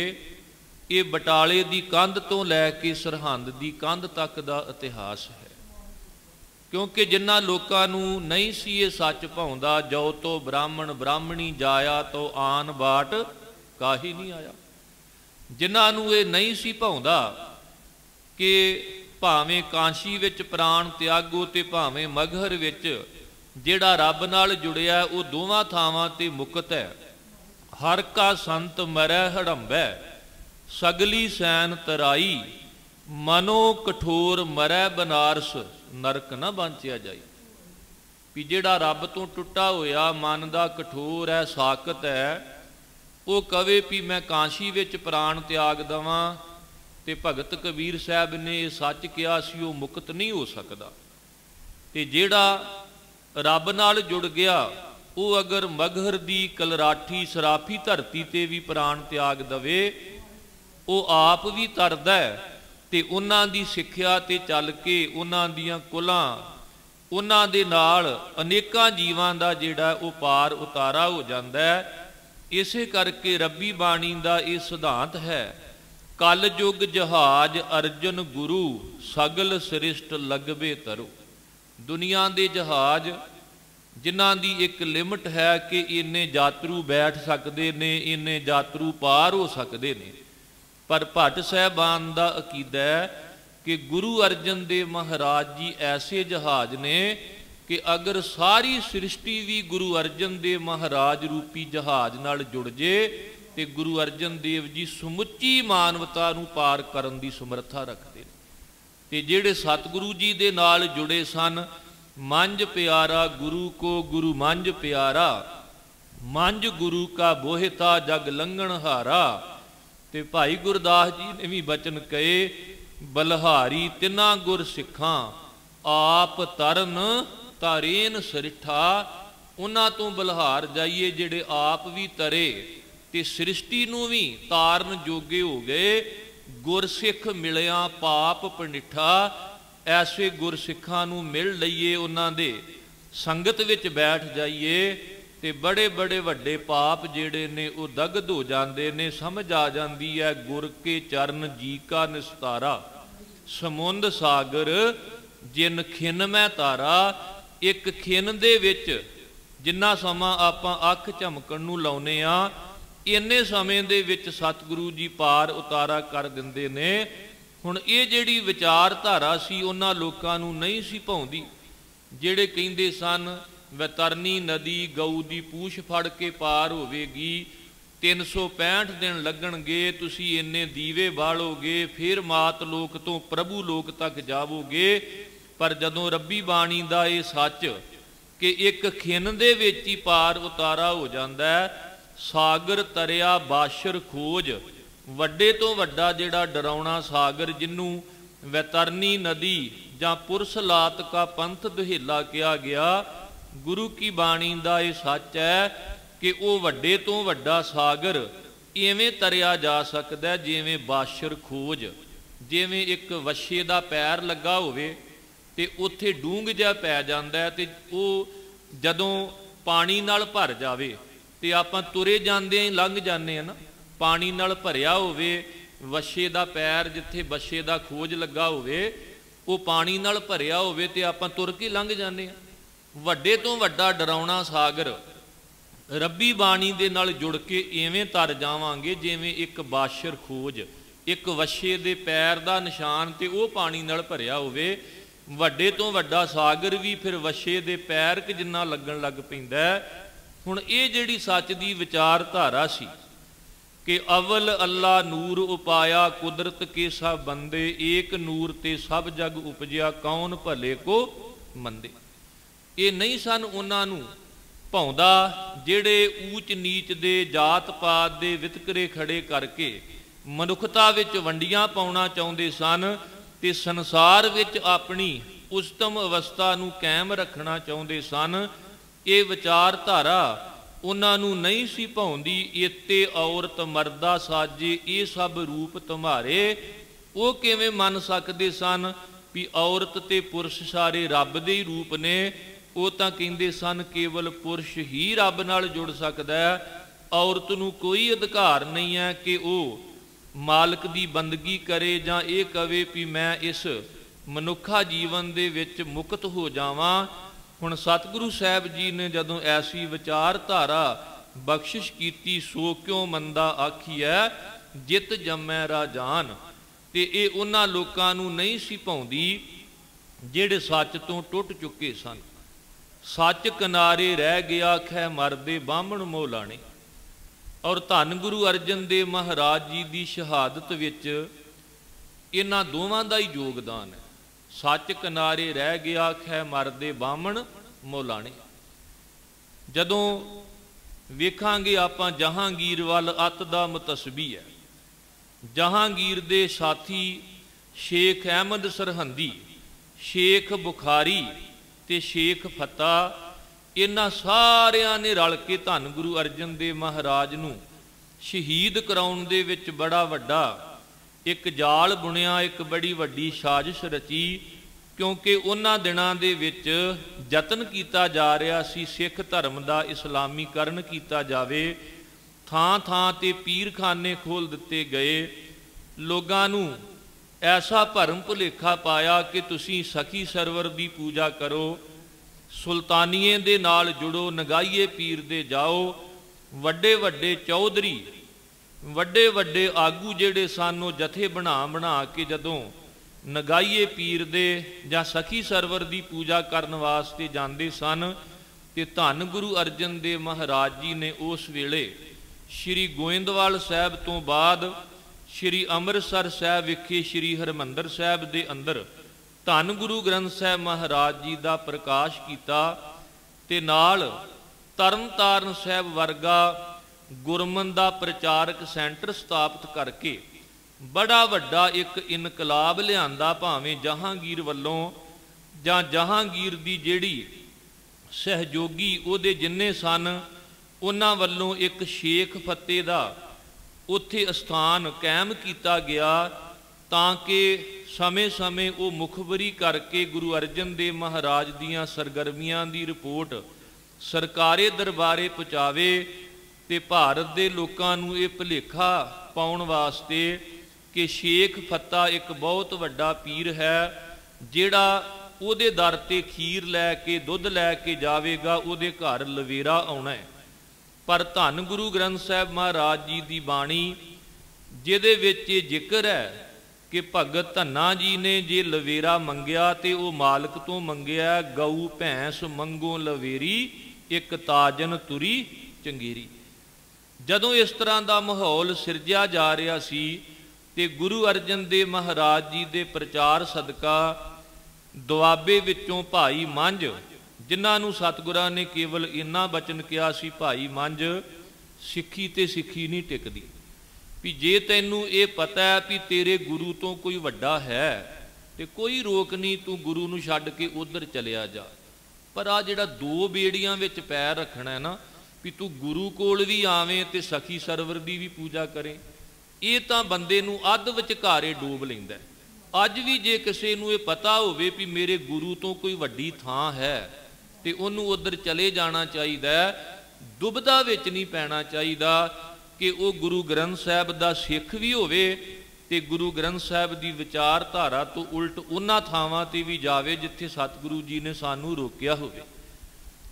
ये बटाले दी कंध तो लैके सरहंद दी कंध तक दा इतिहास है। क्योंकि जिन्हां लोकां नूं नहीं सी ये सच भाउंदा, जो तो ब्राह्मण ब्राह्मणी जाया तो आन बाट काही नहीं आया। जिन्हां नूं ये नहीं सी भाउंदा कि भावें कांशी विच प्राण त्यागो ते भावें मगहर विच जिहड़ा रब नाल जुड़िया वो दोवां थावां ते मुकत है। हर का संत मरै हड़ंबै, सगली सैन तराई, मनो कठोर मरै बनारस, नरक न बांचिया जाई। भी जिहड़ा रब तो टुटा होया मन दा कठोर है, साकत है, वो कवे भी मैं कांशी विच प्राण त्याग दवां, ते भगत कबीर साहब ने सच किया सी वो मुक्त नहीं हो सकता। ते जिहड़ा रब नाल जुड़ गया वो अगर मगहर दी कलराठी सराफी धरती ते भी प्राण त्याग दवे, वो आप भी तरदा है ते उन्हां दी सिक्ख्या ते चल के उन्हां दियां कुलां उन्हां दे नाल अनेकां जीवां दा जिहड़ा वो पार उतारा हो जांदा है। इसे करके रब्बी बाणी दा ये सिद्धांत है, कल युग जहाज अर्जन गुरु, सगल सृष्ट लगबे तरु। दुनिया दे जहाज जिन्हां दी एक लिमिट है कि इन्ने यात्रु बैठ सकते ने, इन्ने यात्रु पार हो सकते ने। पर भट्ट साहबान दा अकीदा है कि गुरु अर्जन देव महाराज जी ऐसे जहाज ने कि अगर सारी सृष्टि भी गुरु अर्जन देव महाराज रूपी जहाज नाल जुड़ जे ते गुरु अर्जन देव जी समुची मानवता नूं पार करन दी समर्था रखते। ते जिहड़े सतगुरु जी दे नाल जुड़े सन, मंझ प्यारा गुरु को गुरु मंझ प्यारा, मंझ गुरु का बोहिता जग लंघन हारा। ते भाई गुरदास जी ने भी बचन कहे, बलहारी तिना गुर सिखां, आप तरन तारेन सरिठा। उन्हां तो बलहार जाइए जिहड़े आप भी तरे ते सृष्टि नूं भी तारन जोगे हो गए। गुरसिख मिलिया पाप पनिठा, ऐसे गुरसिखां नूं मिल लईए, उन्हां दे संगत विच बैठ जाइए ते बड़े बड़े वड्डे पाप जिहड़े ने वो दगध हो जांदे ने। समझ आ जांदी है गुर के चरण जी का निस्तारा, समुंद सागर जिन खिन मैं तारा। एक खिन दे विच जिन्ना समा आपां अख झमकण नूं लाउने आ, इन्ने समय दे विच सतगुरु जी पार उतारा कर दिंदे ने। हुण ये जिहड़ी विचारधारा सी उन्हां लोकां नूं नहीं सी भाउंदी, जिहड़े कहिंदे सन वैतरनी नदी गऊ दी पूछ फड़ के पार होवेगी, 365 दिन लगणगे, तुसीं इन्ने दीवे बालोगे, फिर मात लोक तो प्रभु लोक तक जावोगे। पर जदों रब्बी बाणी दा ये सच कि एक खिन दे विच ही पार उतारा हो जांदा है। सागर तरिया बाशर खोज, वड्डे तो वड्डा जिहड़ा डराउणा सागर जिन्नूं वैतरनी नदी जां पुरसलात का पंथ दुहेला किया गया, गुरु की बाणी दा ये सच है कि वो वड्डे तो वड्डा सागर इवें तरिया जा सकदा है जिवें बाशर खोज। जिवें एक वछे दा पैर लगा होवे ते उत्थे डूंग जिहा पै जांदा है, ते वो जदों पानी नाल भर जावे ते आपां तुरे जांदे लंघ जाने ना। पानी नाल भरिया होवे, वछे दा पैर जिथे वछे दा खोज लगा होवे, वो पानी नाल भरिया होवे ते आपां तुर के लंघ जाने। वड्डे तो वड्डा डराउणा सागर रब्बी बाणी दे नाल जुड़ के इवें तर जावांगे जिवें एक बाशर खोज, एक वछे दे पैर दा निशान ते वो पानी नाल भरिया होवे। वड्डे तो वड्डा सागर भी फिर वछे दे पैर क जिन्ना लगन लग पैंदा है। हुण ये जिहड़ी सच दी विचारधारा सी कि अवल अल्लाह नूर उपाया, कुदरत के सब बंदे, एक नूर ते सब जग उपजिया, कौन भले को मंदे। ये नहीं सन उन्हां नूं भाउंदा जिहड़े ऊच नीच दे जात पात दे वितकरे खड़े करके मनुखता विच वंडियां पाउणा चाहुंदे सन ते संसार विच अपनी उच्चतम अवस्था नूं कायम रखना चाहुंदे सन। ये विचारधारा ਉਹਨਾਂ ਨੂੰ ਨਹੀਂ ਸੀ ਭਾਉਂਦੀ। ਇਤੇ ਔਰਤ ਮਰਦਾ ਸਾਜੇ ਇਹ ਸਭ ਰੂਪ ਤੁਮਾਰੇ। ਉਹ ਕਿਵੇਂ ਮੰਨ ਸਕਦੇ ਸਨ ਵੀ ਔਰਤ ਤੇ ਪੁਰਸ਼ ਸਾਰੇ ਰੱਬ ਦੇ ਹੀ ਰੂਪ ਨੇ? ਉਹ ਤਾਂ ਕਹਿੰਦੇ ਸਨ ਕੇਵਲ ਪੁਰਸ਼ ਹੀ ਰੱਬ ਨਾਲ ਜੁੜ ਸਕਦਾ ਹੈ, ਔਰਤ ਨੂੰ ਕੋਈ ਅਧਿਕਾਰ ਨਹੀਂ ਹੈ ਕਿ ਉਹ ਮਾਲਕ ਦੀ ਬੰਦਗੀ ਕਰੇ ਜਾਂ ਇਹ ਕਵੇ ਵੀ ਮੈਂ ਇਸ ਮਨੁੱਖਾ ਜੀਵਨ ਦੇ ਵਿੱਚ ਮੁਕਤ ਹੋ ਜਾਵਾਂ। ਹੁਣ ਸਤਿਗੁਰੂ ਸਾਹਿਬ ਜੀ ਨੇ ਜਦੋਂ ਐਸੀ ਵਿਚਾਰਧਾਰਾ ਬਖਸ਼ਿਸ਼ ਕੀਤੀ, ਸੋ ਕਿਉ ਮੰਦਾ ਆਖੀਐ ਜਿਤ ਜੰਮੈ ਰਾਜਾਨ। ਤੇ ਇਹ ਉਹਨਾਂ ਲੋਕਾਂ ਨੂੰ ਨਹੀਂ ਸੀ ਭਾਉਂਦੀ ਜਿਹੜੇ ਸੱਚ ਤੋਂ ਟੁੱਟ ਚੁੱਕੇ ਸਨ। ਸੱਚ ਕਿਨਾਰੇ ਰਹਿ ਗਿਆ ਖੈ ਮਰਦੇ ਬਾਹਮਣ ਮੋਹ ਲਾਣੇ। ਔਰ ਧੰਨ ਗੁਰੂ ਅਰਜਨ ਦੇਵ ਮਹਾਰਾਜ ਜੀ ਦੀ ਸ਼ਹਾਦਤ ਵਿੱਚ ਇਹਨਾਂ ਦੋਵਾਂ ਦਾ ਹੀ ਯੋਗਦਾਨ ਹੈ। ਸੱਚ ਕਿਨਾਰੇ ਰਹਿ ਗਿਆ ਖੈ ਮਰਦੇ ਬਾਹਮਣ ਮੋਹ ਲਾਣੇ। ਜਦੋਂ ਵੇਖਾਂਗੇ ਆਪਾਂ ਜਹਾਂਗੀਰ ਵੱਲ ਅੱਤ ਦਾ ਮੁਤਸਬੀ ਹੈ। ਜਹਾਂਗੀਰ ਦੇ ਸਾਥੀ ਸ਼ੇਖ ਅਹਿਮਦ ਸਰਹੰਦੀ, ਸ਼ੇਖ ਬੁਖਾਰੀ ਤੇ ਸ਼ੇਖ ਫਤਿਹ, ਇਹਨਾਂ ਸਾਰਿਆਂ ਨੇ ਰਲ ਕੇ ਧੰਨ ਗੁਰੂ ਅਰਜਨ ਦੇਵ ਮਹਾਰਾਜ ਨੂੰ ਸ਼ਹੀਦ ਕਰਾਉਣ ਦੇ ਵਿੱਚ ਬੜਾ ਵੱਡਾ ਇੱਕ ਜਾਲ ਬੁਣਿਆ, ਇੱਕ ਬੜੀ ਵੱਡੀ ਸਾਜ਼ਿਸ਼ ਰਚੀ। ਕਿਉਂਕਿ ਉਹਨਾਂ ਦਿਨਾਂ ਦੇ ਵਿੱਚ ਯਤਨ ਕੀਤਾ ਜਾ ਰਿਹਾ ਸੀ ਸਿੱਖ ਧਰਮ ਦਾ ਇਸਲਾਮੀਕਰਨ ਕੀਤਾ ਜਾਵੇ। ਥਾਂ ਥਾਂ ਤੇ ਪੀਰਖਾਨੇ ਖੋਲ੍ਹ ਦਿੱਤੇ ਗਏ। ਲੋਕਾਂ ਨੂੰ ਐਸਾ ਭਰਮ ਭੁਲੇਖਾ ਪਾਇਆ ਕਿ ਤੁਸੀਂ ਸਖੀ ਸਰਵਰ ਦੀ ਪੂਜਾ ਕਰੋ, ਸੁਲਤਾਨੀਏ ਦੇ ਨਾਲ ਜੁੜੋ, ਨਗਾਈਏ ਪੀਰ ਦੇ ਜਾਓ। ਵੱਡੇ ਵੱਡੇ ਚੌਧਰੀ, ਵੱਡੇ ਵੱਡੇ ਆਗੂ ਜਿਹੜੇ ਸਨ ਉਹ ਜਥੇ ਬਣਾ ਕੇ ਜਦੋਂ ਨਗਾਈਏ ਪੀਰ ਦੇ ਜਾਂ ਸਖੀ ਸਰਵਰ ਦੀ ਪੂਜਾ ਕਰਨ ਵਾਸਤੇ ਜਾਂਦੇ ਸਨ, ਤੇ ਧੰਨ ਗੁਰੂ ਅਰਜਨ ਦੇਵ ਮਹਾਰਾਜ ਜੀ ਨੇ ਉਸ ਵੇਲੇ ਸ਼੍ਰੀ ਗੋਇੰਦਵਾਲ ਸਾਹਿਬ ਤੋਂ ਬਾਅਦ ਸ਼੍ਰੀ ਅੰਮ੍ਰਿਤਸਰ ਸਾਹਿਬ ਵਿਖੇ ਸ਼੍ਰੀ ਹਰਿਮੰਦਰ ਸਾਹਿਬ ਦੇ ਅੰਦਰ ਧੰਨ ਗੁਰੂ ਗ੍ਰੰਥ ਸਾਹਿਬ ਮਹਾਰਾਜ ਜੀ ਦਾ ਪ੍ਰਕਾਸ਼ ਕੀਤਾ, ਤੇ ਨਾਲ ਤਰਨਤਾਰਨ ਸਾਹਿਬ ਵਰਗਾ ਗੁਰਮਨ ਦਾ ਪ੍ਰਚਾਰਕ ਸੈਂਟਰ ਸਥਾਪਿਤ ਕਰਕੇ ਬੜਾ ਵੱਡਾ ਇੱਕ ਇਨਕਲਾਬ ਲਿਆਂਦਾ। ਭਾਵੇਂ ਜਹਾਂਗੀਰ ਵੱਲੋਂ ਜਾਂ ਜਹਾਂਗੀਰ ਦੀ ਜਿਹੜੀ ਸਹਿਯੋਗੀ ਉਹਦੇ ਜਿੰਨੇ ਸਨ, ਉਹਨਾਂ ਵੱਲੋਂ ਇੱਕ ਸ਼ੇਖ ਫਤਿਹ ਦਾ ਉੱਥੇ ਅਸਥਾਨ ਕਾਇਮ ਕੀਤਾ ਗਿਆ, ਤਾਂ ਕਿ ਸਮੇਂ-ਸਮੇਂ ਉਹ ਮੁਖਬਰੀ ਕਰਕੇ ਗੁਰੂ ਅਰਜਨ ਦੇਵ ਮਹਾਰਾਜ ਦੀਆਂ ਸਰਗਰਮੀਆਂ ਦੀ ਰਿਪੋਰਟ ਸਰਕਾਰੇ ਦਰਬਾਰੇ ਪਹੁੰਚਾਵੇ, ਤੇ ਭਾਰਤ ਦੇ ਲੋਕਾਂ ਨੂੰ ਇਹ ਭੁਲੇਖਾ ਪਾਉਣ ਵਾਸਤੇ ਕਿ ਸ਼ੇਖ ਫਤਿਹ ਇੱਕ ਬਹੁਤ ਵੱਡਾ ਪੀਰ ਹੈ, ਜਿਹੜਾ ਉਹਦੇ ਦਰ ਤੇ ਖੀਰ ਲੈ ਕੇ ਦੁੱਧ ਲੈ ਕੇ ਜਾਵੇਗਾ, ਉਹਦੇ ਘਰ ਲਵੇਰਾ ਆਉਣਾ ਹੈ। ਪਰ ਧੰਨ ਗੁਰੂ ਗ੍ਰੰਥ ਸਾਹਿਬ ਮਹਾਰਾਜ ਜੀ ਦੀ ਬਾਣੀ ਜਿਹਦੇ ਵਿੱਚ ਇਹ ਜ਼ਿਕਰ ਹੈ ਕਿ ਭਗਤ ਧੰਨਾ ਜੀ ਨੇ ਜੇ ਲਵੇਰਾ ਮੰਗਿਆ ਤੇ ਉਹ ਮਾਲਕ ਤੋਂ ਮੰਗਿਆ, ਗਊ ਭੈਂਸ ਮੰਗੋ ਲਵੇਰੀ ਇੱਕ ਤਾਜਨ ਤੁਰੀ ਚੰਗੇਰੀ। ਜਦੋਂ ਇਸ ਤਰ੍ਹਾਂ ਦਾ ਮਾਹੌਲ ਸਿਰਜਿਆ ਜਾ ਰਿਹਾ ਸੀ ਤੇ ਗੁਰੂ ਅਰਜਨ ਦੇਵ ਮਹਾਰਾਜ ਜੀ ਦੇ ਪ੍ਰਚਾਰ ਸਦਕਾ ਦੁਆਬੇ ਵਿੱਚੋਂ ਭਾਈ ਮੰਝ, ਜਿਨ੍ਹਾਂ ਨੂੰ ਸਤਿਗੁਰਾਂ ਨੇ ਕੇਵਲ ਇੰਨਾ ਬਚਨ ਕਿਹਾ ਸੀ, ਭਾਈ ਮੰਝ ਸਿੱਖੀ ਤੇ ਸਿੱਖੀ ਨਹੀਂ ਟਿਕਦੀ, ਵੀ ਜੇ ਤੈਨੂੰ ਇਹ ਪਤਾ ਹੈ ਵੀ ਤੇਰੇ ਗੁਰੂ ਤੋਂ ਕੋਈ ਵੱਡਾ ਹੈ ਤੇ ਕੋਈ ਰੋਕ ਨਹੀਂ, ਤੂੰ ਗੁਰੂ ਨੂੰ ਛੱਡ ਕੇ ਉਧਰ ਚਲਿਆ ਜਾ। ਪਰ ਆ ਜਿਹੜਾ ਦੋ ਬੇੜੀਆਂ ਵਿੱਚ ਪੈਰ ਰੱਖਣਾ ਹੈ ਨਾ, ਵੀ ਤੂੰ ਗੁਰੂ ਕੋਲ ਵੀ ਆਵੇਂ ਤੇ ਸਖੀ ਸਰਵਰ ਦੀ ਵੀ ਪੂਜਾ ਕਰੇ, ਇਹ ਤਾਂ ਬੰਦੇ ਨੂੰ ਅੱਧ ਵਿਚਕਾਰੇ ਡੋਬ ਲੈਂਦਾ। ਅੱਜ ਵੀ ਜੇ ਕਿਸੇ ਨੂੰ ਇਹ ਪਤਾ ਹੋਵੇ ਵੀ ਮੇਰੇ ਗੁਰੂ ਤੋਂ ਕੋਈ ਵੱਡੀ ਥਾਂ ਹੈ ਤੇ ਉਹਨੂੰ ਉਧਰ ਚਲੇ ਜਾਣਾ ਚਾਹੀਦਾ, ਦੁਬਦਾ ਵਿੱਚ ਨਹੀਂ ਪੈਣਾ ਚਾਹੀਦਾ ਕਿ ਉਹ ਗੁਰੂ ਗ੍ਰੰਥ ਸਾਹਿਬ ਦਾ ਸਿੱਖ ਵੀ ਹੋਵੇ ਤੇ ਗੁਰੂ ਗ੍ਰੰਥ ਸਾਹਿਬ ਦੀ ਵਿਚਾਰਧਾਰਾ ਤੋਂ ਉਲਟ ਉਹਨਾਂ ਥਾਵਾਂ ਤੇ ਵੀ ਜਾਵੇ ਜਿੱਥੇ ਸਤਿਗੁਰੂ ਜੀ ਨੇ ਸਾਨੂੰ ਰੋਕਿਆ ਹੋਵੇ।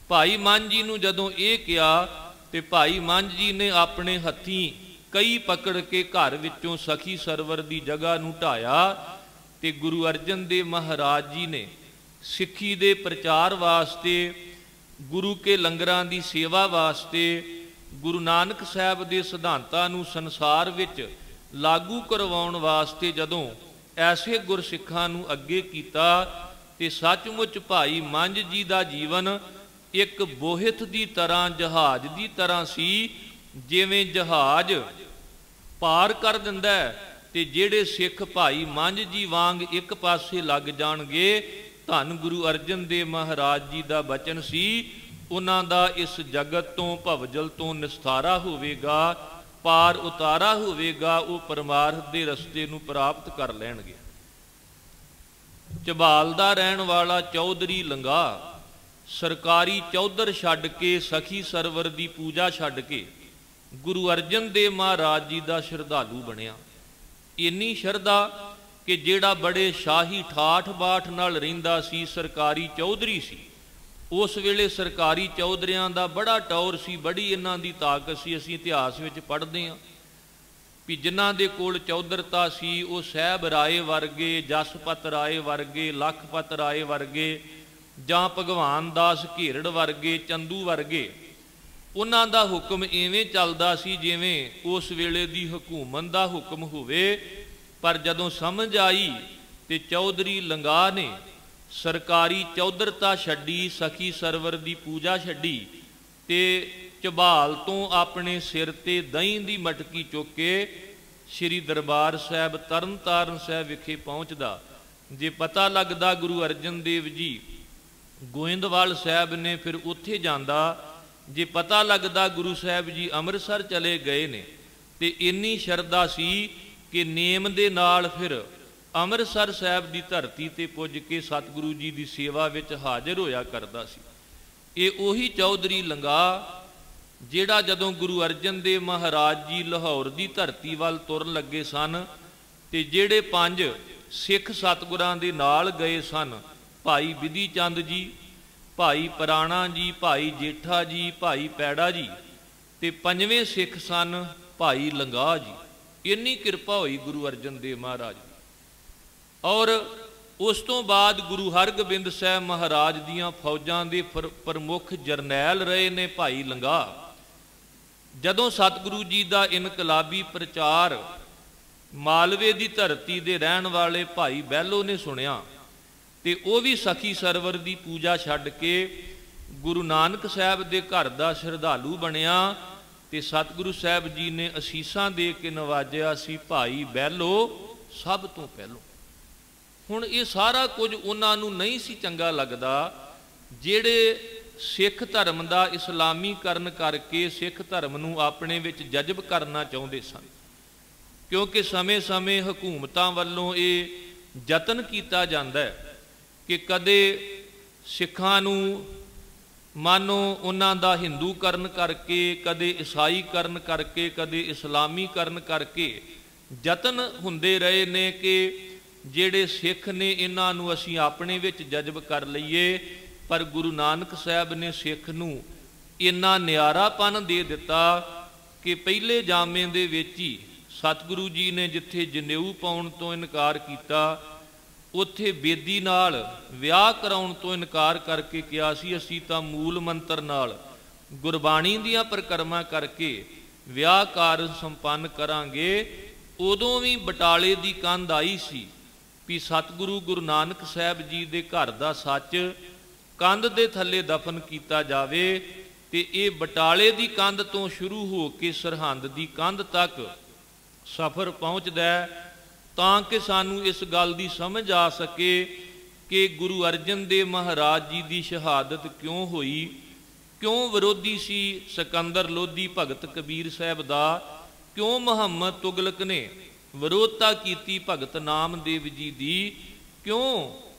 ਭਾਈ ਮੰਝ ਜੀ ਨੂੰ ਜਦੋਂ ਇਹ ਕਿਹਾ ਤੇ ਭਾਈ ਮੰਝ ਜੀ ਨੇ ਆਪਣੇ ਹੱਥੀਂ ਕਈ ਪਕੜ ਕੇ ਘਰ ਵਿੱਚੋਂ ਸਖੀ ਸਰਵਰ ਦੀ ਜਗ੍ਹਾ ਨੂੰ ਢਾਇਆ, ਤੇ ਗੁਰੂ ਅਰਜਨ ਦੇਵ ਮਹਾਰਾਜ ਜੀ ਨੇ ਸਿੱਖੀ ਦੇ ਪ੍ਰਚਾਰ ਵਾਸਤੇ, ਗੁਰੂ ਕੇ ਲੰਗਰਾਂ ਦੀ ਸੇਵਾ ਵਾਸਤੇ, ਗੁਰੂ ਨਾਨਕ ਸਾਹਿਬ ਦੇ ਸਿਧਾਂਤਾਂ ਨੂੰ ਸੰਸਾਰ ਵਿੱਚ ਲਾਗੂ ਕਰਵਾਉਣ ਵਾਸਤੇ ਜਦੋਂ ਐਸੇ ਗੁਰਸਿੱਖਾਂ ਨੂੰ ਅੱਗੇ ਕੀਤਾ, ਤੇ ਸੱਚਮੁੱਚ ਭਾਈ ਮੰਝ ਜੀ ਦਾ ਜੀਵਨ ਇੱਕ ਬੋਹਿਤ ਦੀ ਤਰ੍ਹਾਂ, ਜਹਾਜ਼ ਦੀ ਤਰ੍ਹਾਂ ਸੀ। ਜਿਵੇਂ ਜਹਾਜ਼ ਪਾਰ ਕਰ ਦਿੰਦਾ ਤੇ ਜਿਹੜੇ ਸਿੱਖ ਭਾਈ ਮੰਝ ਜੀ ਵਾਂਗ ਇੱਕ ਪਾਸੇ ਲੱਗ ਜਾਣਗੇ, ਧੰਨ ਗੁਰੂ ਅਰਜਨ ਦੇਵ ਮਹਾਰਾਜ ਜੀ ਦਾ ਬਚਨ ਸੀ ਉਹਨਾਂ ਦਾ ਇਸ ਜਗਤ ਤੋਂ ਭਵਜਲ ਤੋਂ ਨਿਸਤਾਰਾ ਹੋਵੇਗਾ, ਪਾਰ ਉਤਾਰਾ ਹੋਵੇਗਾ, ਉਹ ਪਰਮਾਰਥ ਦੇ ਰਸਤੇ ਨੂੰ ਪ੍ਰਾਪਤ ਕਰ ਲੈਣਗੇ। ਝਬਾਲ ਦਾ ਰਹਿਣ ਵਾਲਾ ਚੌਧਰੀ ਲੰਗਾ ਸਰਕਾਰੀ ਚੌਧਰ ਛੱਡ ਕੇ, ਸਖੀ ਸਰਵਰ ਦੀ ਪੂਜਾ ਛੱਡ ਕੇ ਗੁਰੂ ਅਰਜਨ ਦੇਵ ਮਹਾਰਾਜ ਜੀ ਦਾ ਸ਼ਰਧਾਲੂ ਬਣਿਆ। ਇੰਨੀ ਸ਼ਰਧਾ ਕਿ ਜਿਹੜਾ ਬੜੇ ਸ਼ਾਹੀ ਠਾਠ ਬਾਠ ਨਾਲ ਰਹਿੰਦਾ ਸੀ, ਸਰਕਾਰੀ ਚੌਧਰੀ ਸੀ, ਉਸ ਵੇਲੇ ਸਰਕਾਰੀ ਚੌਧਰਿਆਂ ਦਾ ਬੜਾ ਟੌਰ ਸੀ, ਬੜੀ ਇਹਨਾਂ ਦੀ ਤਾਕਤ ਸੀ। ਅਸੀਂ ਇਤਿਹਾਸ ਵਿੱਚ ਪੜ੍ਹਦੇ ਹਾਂ ਵੀ ਜਿਨ੍ਹਾਂ ਦੇ ਕੋਲ ਚੌਧਰਤਾ ਸੀ ਉਹ ਸਾਹਿਬ ਰਾਏ ਵਰਗੇ, ਜਸਪਤ ਰਾਏ ਵਰਗੇ, ਲਖਪਤ ਰਾਏ ਵਰਗੇ, ਜਾਂ ਭਗਵਾਨ ਦਾਸ ਘੇਰੜ ਵਰਗੇ, ਚੰਦੂ ਵਰਗੇ, ਉਹਨਾਂ ਦਾ ਹੁਕਮ ਇਵੇਂ ਚੱਲਦਾ ਸੀ ਜਿਵੇਂ ਉਸ ਵੇਲੇ ਦੀ ਹਕੂਮਤ ਦਾ ਹੁਕਮ ਹੋਵੇ। ਪਰ ਜਦੋਂ ਸਮਝ ਆਈ ਤੇ ਚੌਧਰੀ ਲੰਗਾ ਨੇ ਸਰਕਾਰੀ ਚੌਧਰਤਾ ਛੱਡੀ, ਸਖੀ ਸਰਵਰ ਦੀ ਪੂਜਾ ਛੱਡੀ ਤੇ ਝਬਾਲ ਤੋਂ ਆਪਣੇ ਸਿਰ ਤੇ ਦਹੀਂ ਦੀ ਮਟਕੀ ਚੁੱਕ ਕੇ ਸ੍ਰੀ ਦਰਬਾਰ ਸਾਹਿਬ ਤਰਨਤਾਰਨ ਸਾਹਿਬ ਵਿਖੇ ਪਹੁੰਚਦਾ। ਜੇ ਪਤਾ ਲੱਗਦਾ ਗੁਰੂ ਅਰਜਨ ਦੇਵ ਜੀ ਗੋਇੰਦਵਾਲ ਸਾਹਿਬ ਨੇ, ਫਿਰ ਉੱਥੇ ਜਾਂਦਾ। ਜੇ ਪਤਾ ਲੱਗਦਾ ਗੁਰੂ ਸਾਹਿਬ ਜੀ ਅੰਮ੍ਰਿਤਸਰ ਚਲੇ ਗਏ ਨੇ, ਤੇ ਇੰਨੀ ਸ਼ਰਧਾ ਸੀ ਕਿ ਨੇਮ ਦੇ ਨਾਲ ਫਿਰ ਅੰਮ੍ਰਿਤਸਰ ਸਾਹਿਬ ਦੀ ਧਰਤੀ ਤੇ ਪੁੱਜ ਕੇ ਸਤਿਗੁਰੂ ਜੀ ਦੀ ਸੇਵਾ ਵਿੱਚ ਹਾਜ਼ਰ ਹੋਇਆ ਕਰਦਾ ਸੀ। ਇਹ ਉਹੀ ਚੌਧਰੀ ਲੰਗਾ ਜਿਹੜਾ ਜਦੋਂ ਗੁਰੂ ਅਰਜਨ ਦੇਵ ਮਹਾਰਾਜ ਜੀ ਲਾਹੌਰ ਦੀ ਧਰਤੀ ਵੱਲ ਤੁਰਨ ਲੱਗੇ ਸਨ, ਤੇ ਜਿਹੜੇ 5 ਸਿੱਖ ਸਤਿਗੁਰਾਂ ਦੇ ਨਾਲ ਗਏ ਸਨ, ਭਾਈ ਬਿਧੀ ਚੰਦ ਜੀ, ਭਾਈ ਪਰਾਣਾ ਜੀ, ਭਾਈ ਜੇਠਾ ਜੀ, ਭਾਈ ਪੈੜਾ ਜੀ, ਤੇ 5ਵੇਂ ਸਿੱਖ ਸਨ ਭਾਈ ਲੰਗਾ ਜੀ। ਇੰਨੀ ਕਿਰਪਾ ਹੋਈ ਗੁਰੂ ਅਰਜਨ ਦੇਵ ਮਹਾਰਾਜ ਦੀ। ਔਰ ਉਸ ਤੋਂ ਬਾਅਦ ਗੁਰੂ ਹਰਗੋਬਿੰਦ ਸਾਹਿਬ ਮਹਾਰਾਜ ਦੀਆਂ ਫੌਜਾਂ ਦੇ ਪ੍ਰਮੁੱਖ ਜਰਨੈਲ ਰਹੇ ਨੇ ਭਾਈ ਲੰਗਾ। ਜਦੋਂ ਸਤਿਗੁਰੂ ਜੀ ਦਾ ਇਨਕਲਾਬੀ ਪ੍ਰਚਾਰ ਮਾਲਵੇ ਦੀ ਧਰਤੀ ਦੇ ਰਹਿਣ ਵਾਲੇ ਭਾਈ ਬਹਿਲੋ ਨੇ ਸੁਣਿਆ, ਤੇ ਉਹ ਵੀ ਸਖੀ ਸਰਵਰ ਦੀ ਪੂਜਾ ਛੱਡ ਕੇ ਗੁਰੂ ਨਾਨਕ ਸਾਹਿਬ ਦੇ ਘਰ ਦਾ ਸ਼ਰਧਾਲੂ ਬਣਿਆ। ਤੇ ਸਤਿਗੁਰੂ ਸਾਹਿਬ ਜੀ ਨੇ ਅਸੀਸਾਂ ਦੇ ਕੇ ਨਵਾਜਿਆ ਸੀ, ਭਾਈ ਬਹਿਲੋ ਸਭ ਤੋਂ ਪਹਿਲੋਂ। ਹੁਣ ਇਹ ਸਾਰਾ ਕੁਝ ਉਹਨਾਂ ਨੂੰ ਨਹੀਂ ਸੀ ਚੰਗਾ ਲੱਗਦਾ, ਜਿਹੜੇ ਸਿੱਖ ਧਰਮ ਦਾ ਇਸਲਾਮੀਕਰਨ ਕਰਕੇ ਸਿੱਖ ਧਰਮ ਨੂੰ ਆਪਣੇ ਵਿੱਚ ਜਜ਼ਬ ਕਰਨਾ ਚਾਹੁੰਦੇ ਸਨ। ਕਿਉਂਕਿ ਸਮੇਂ-ਸਮੇਂ ਹਕੂਮਤਾਂ ਵੱਲੋਂ ਇਹ ਯਤਨ ਕੀਤਾ ਜਾਂਦਾ ਹੈ ਕਿ ਕਦੇ ਸਿੱਖਾਂ ਨੂੰ ਮਾਨੋ ਉਹਨਾਂ ਦਾ ਹਿੰਦੂਕਰਨ ਕਰਕੇ, ਕਦੇ ਈਸਾਈਕਰਨ ਕਰਕੇ, ਕਦੇ ਇਸਲਾਮੀਕਰਨ ਕਰਕੇ ਯਤਨ ਹੁੰਦੇ ਰਹੇ ਨੇ ਕਿ ਜਿਹੜੇ ਸਿੱਖ ਨੇ ਇਹਨਾਂ ਨੂੰ ਅਸੀਂ ਆਪਣੇ ਵਿੱਚ ਜਜ਼ਬ ਕਰ ਲਈਏ। ਪਰ ਗੁਰੂ ਨਾਨਕ ਸਾਹਿਬ ਨੇ ਸਿੱਖ ਨੂੰ ਇੰਨਾ ਨਿਆਰਾਪਨ ਦੇ ਦਿੱਤਾ ਕਿ ਪਹਿਲੇ ਜਾਮੇ ਦੇ ਵਿੱਚ ਹੀ ਸਤਿਗੁਰੂ ਜੀ ਨੇ ਜਿੱਥੇ ਜਨੇਊ ਪਾਉਣ ਤੋਂ ਇਨਕਾਰ ਕੀਤਾ, ਉੱਥੇ ਬੇਦੀ ਨਾਲ ਵਿਆਹ ਕਰਾਉਣ ਤੋਂ ਇਨਕਾਰ ਕਰਕੇ ਕਿਹਾ ਸੀ ਅਸੀਂ ਤਾਂ ਮੂਲ ਮੰਤਰ ਨਾਲ ਗੁਰਬਾਣੀ ਦੀਆਂ ਪਰਿਕਰਮਾ ਕਰਕੇ ਵਿਆਹ ਕਾਰਜ ਸੰਪੰਨ ਕਰਾਂਗੇ। ਉਦੋਂ ਵੀ ਬਟਾਲੇ ਦੀ ਕੰਧ ਆਈ ਸੀ ਵੀ ਸਤਿਗੁਰੂ ਗੁਰੂ ਨਾਨਕ ਸਾਹਿਬ ਜੀ ਦੇ ਘਰ ਦਾ ਸੱਚ ਕੰਧ ਦੇ ਥੱਲੇ ਦਫਨ ਕੀਤਾ ਜਾਵੇ। ਤੇ ਇਹ ਬਟਾਲੇ ਦੀ ਕੰਧ ਤੋਂ ਸ਼ੁਰੂ ਹੋ ਕੇ ਸਰਹੰਦ ਦੀ ਕੰਧ ਤੱਕ ਸਫ਼ਰ ਪਹੁੰਚਦਾ ਤਾਂ ਕਿ ਸਾਨੂੰ ਇਸ ਗੱਲ ਦੀ ਸਮਝ ਆ ਸਕੇ ਕਿ ਗੁਰੂ ਅਰਜਨ ਦੇਵ ਮਹਾਰਾਜ ਜੀ ਦੀ ਸ਼ਹਾਦਤ ਕਿਉਂ ਹੋਈ, ਕਿਉਂ ਵਿਰੋਧੀ ਸੀ ਸਿਕੰਦਰ ਲੋਧੀ ਭਗਤ ਕਬੀਰ ਸਾਹਿਬ ਦਾ, ਕਿਉਂ ਮੁਹੰਮਦ ਤੁਗਲਕ ਨੇ ਵਿਰੋਧਤਾ ਕੀਤੀ ਭਗਤ ਨਾਮਦੇਵ ਜੀ ਦੀ, ਕਿਉਂ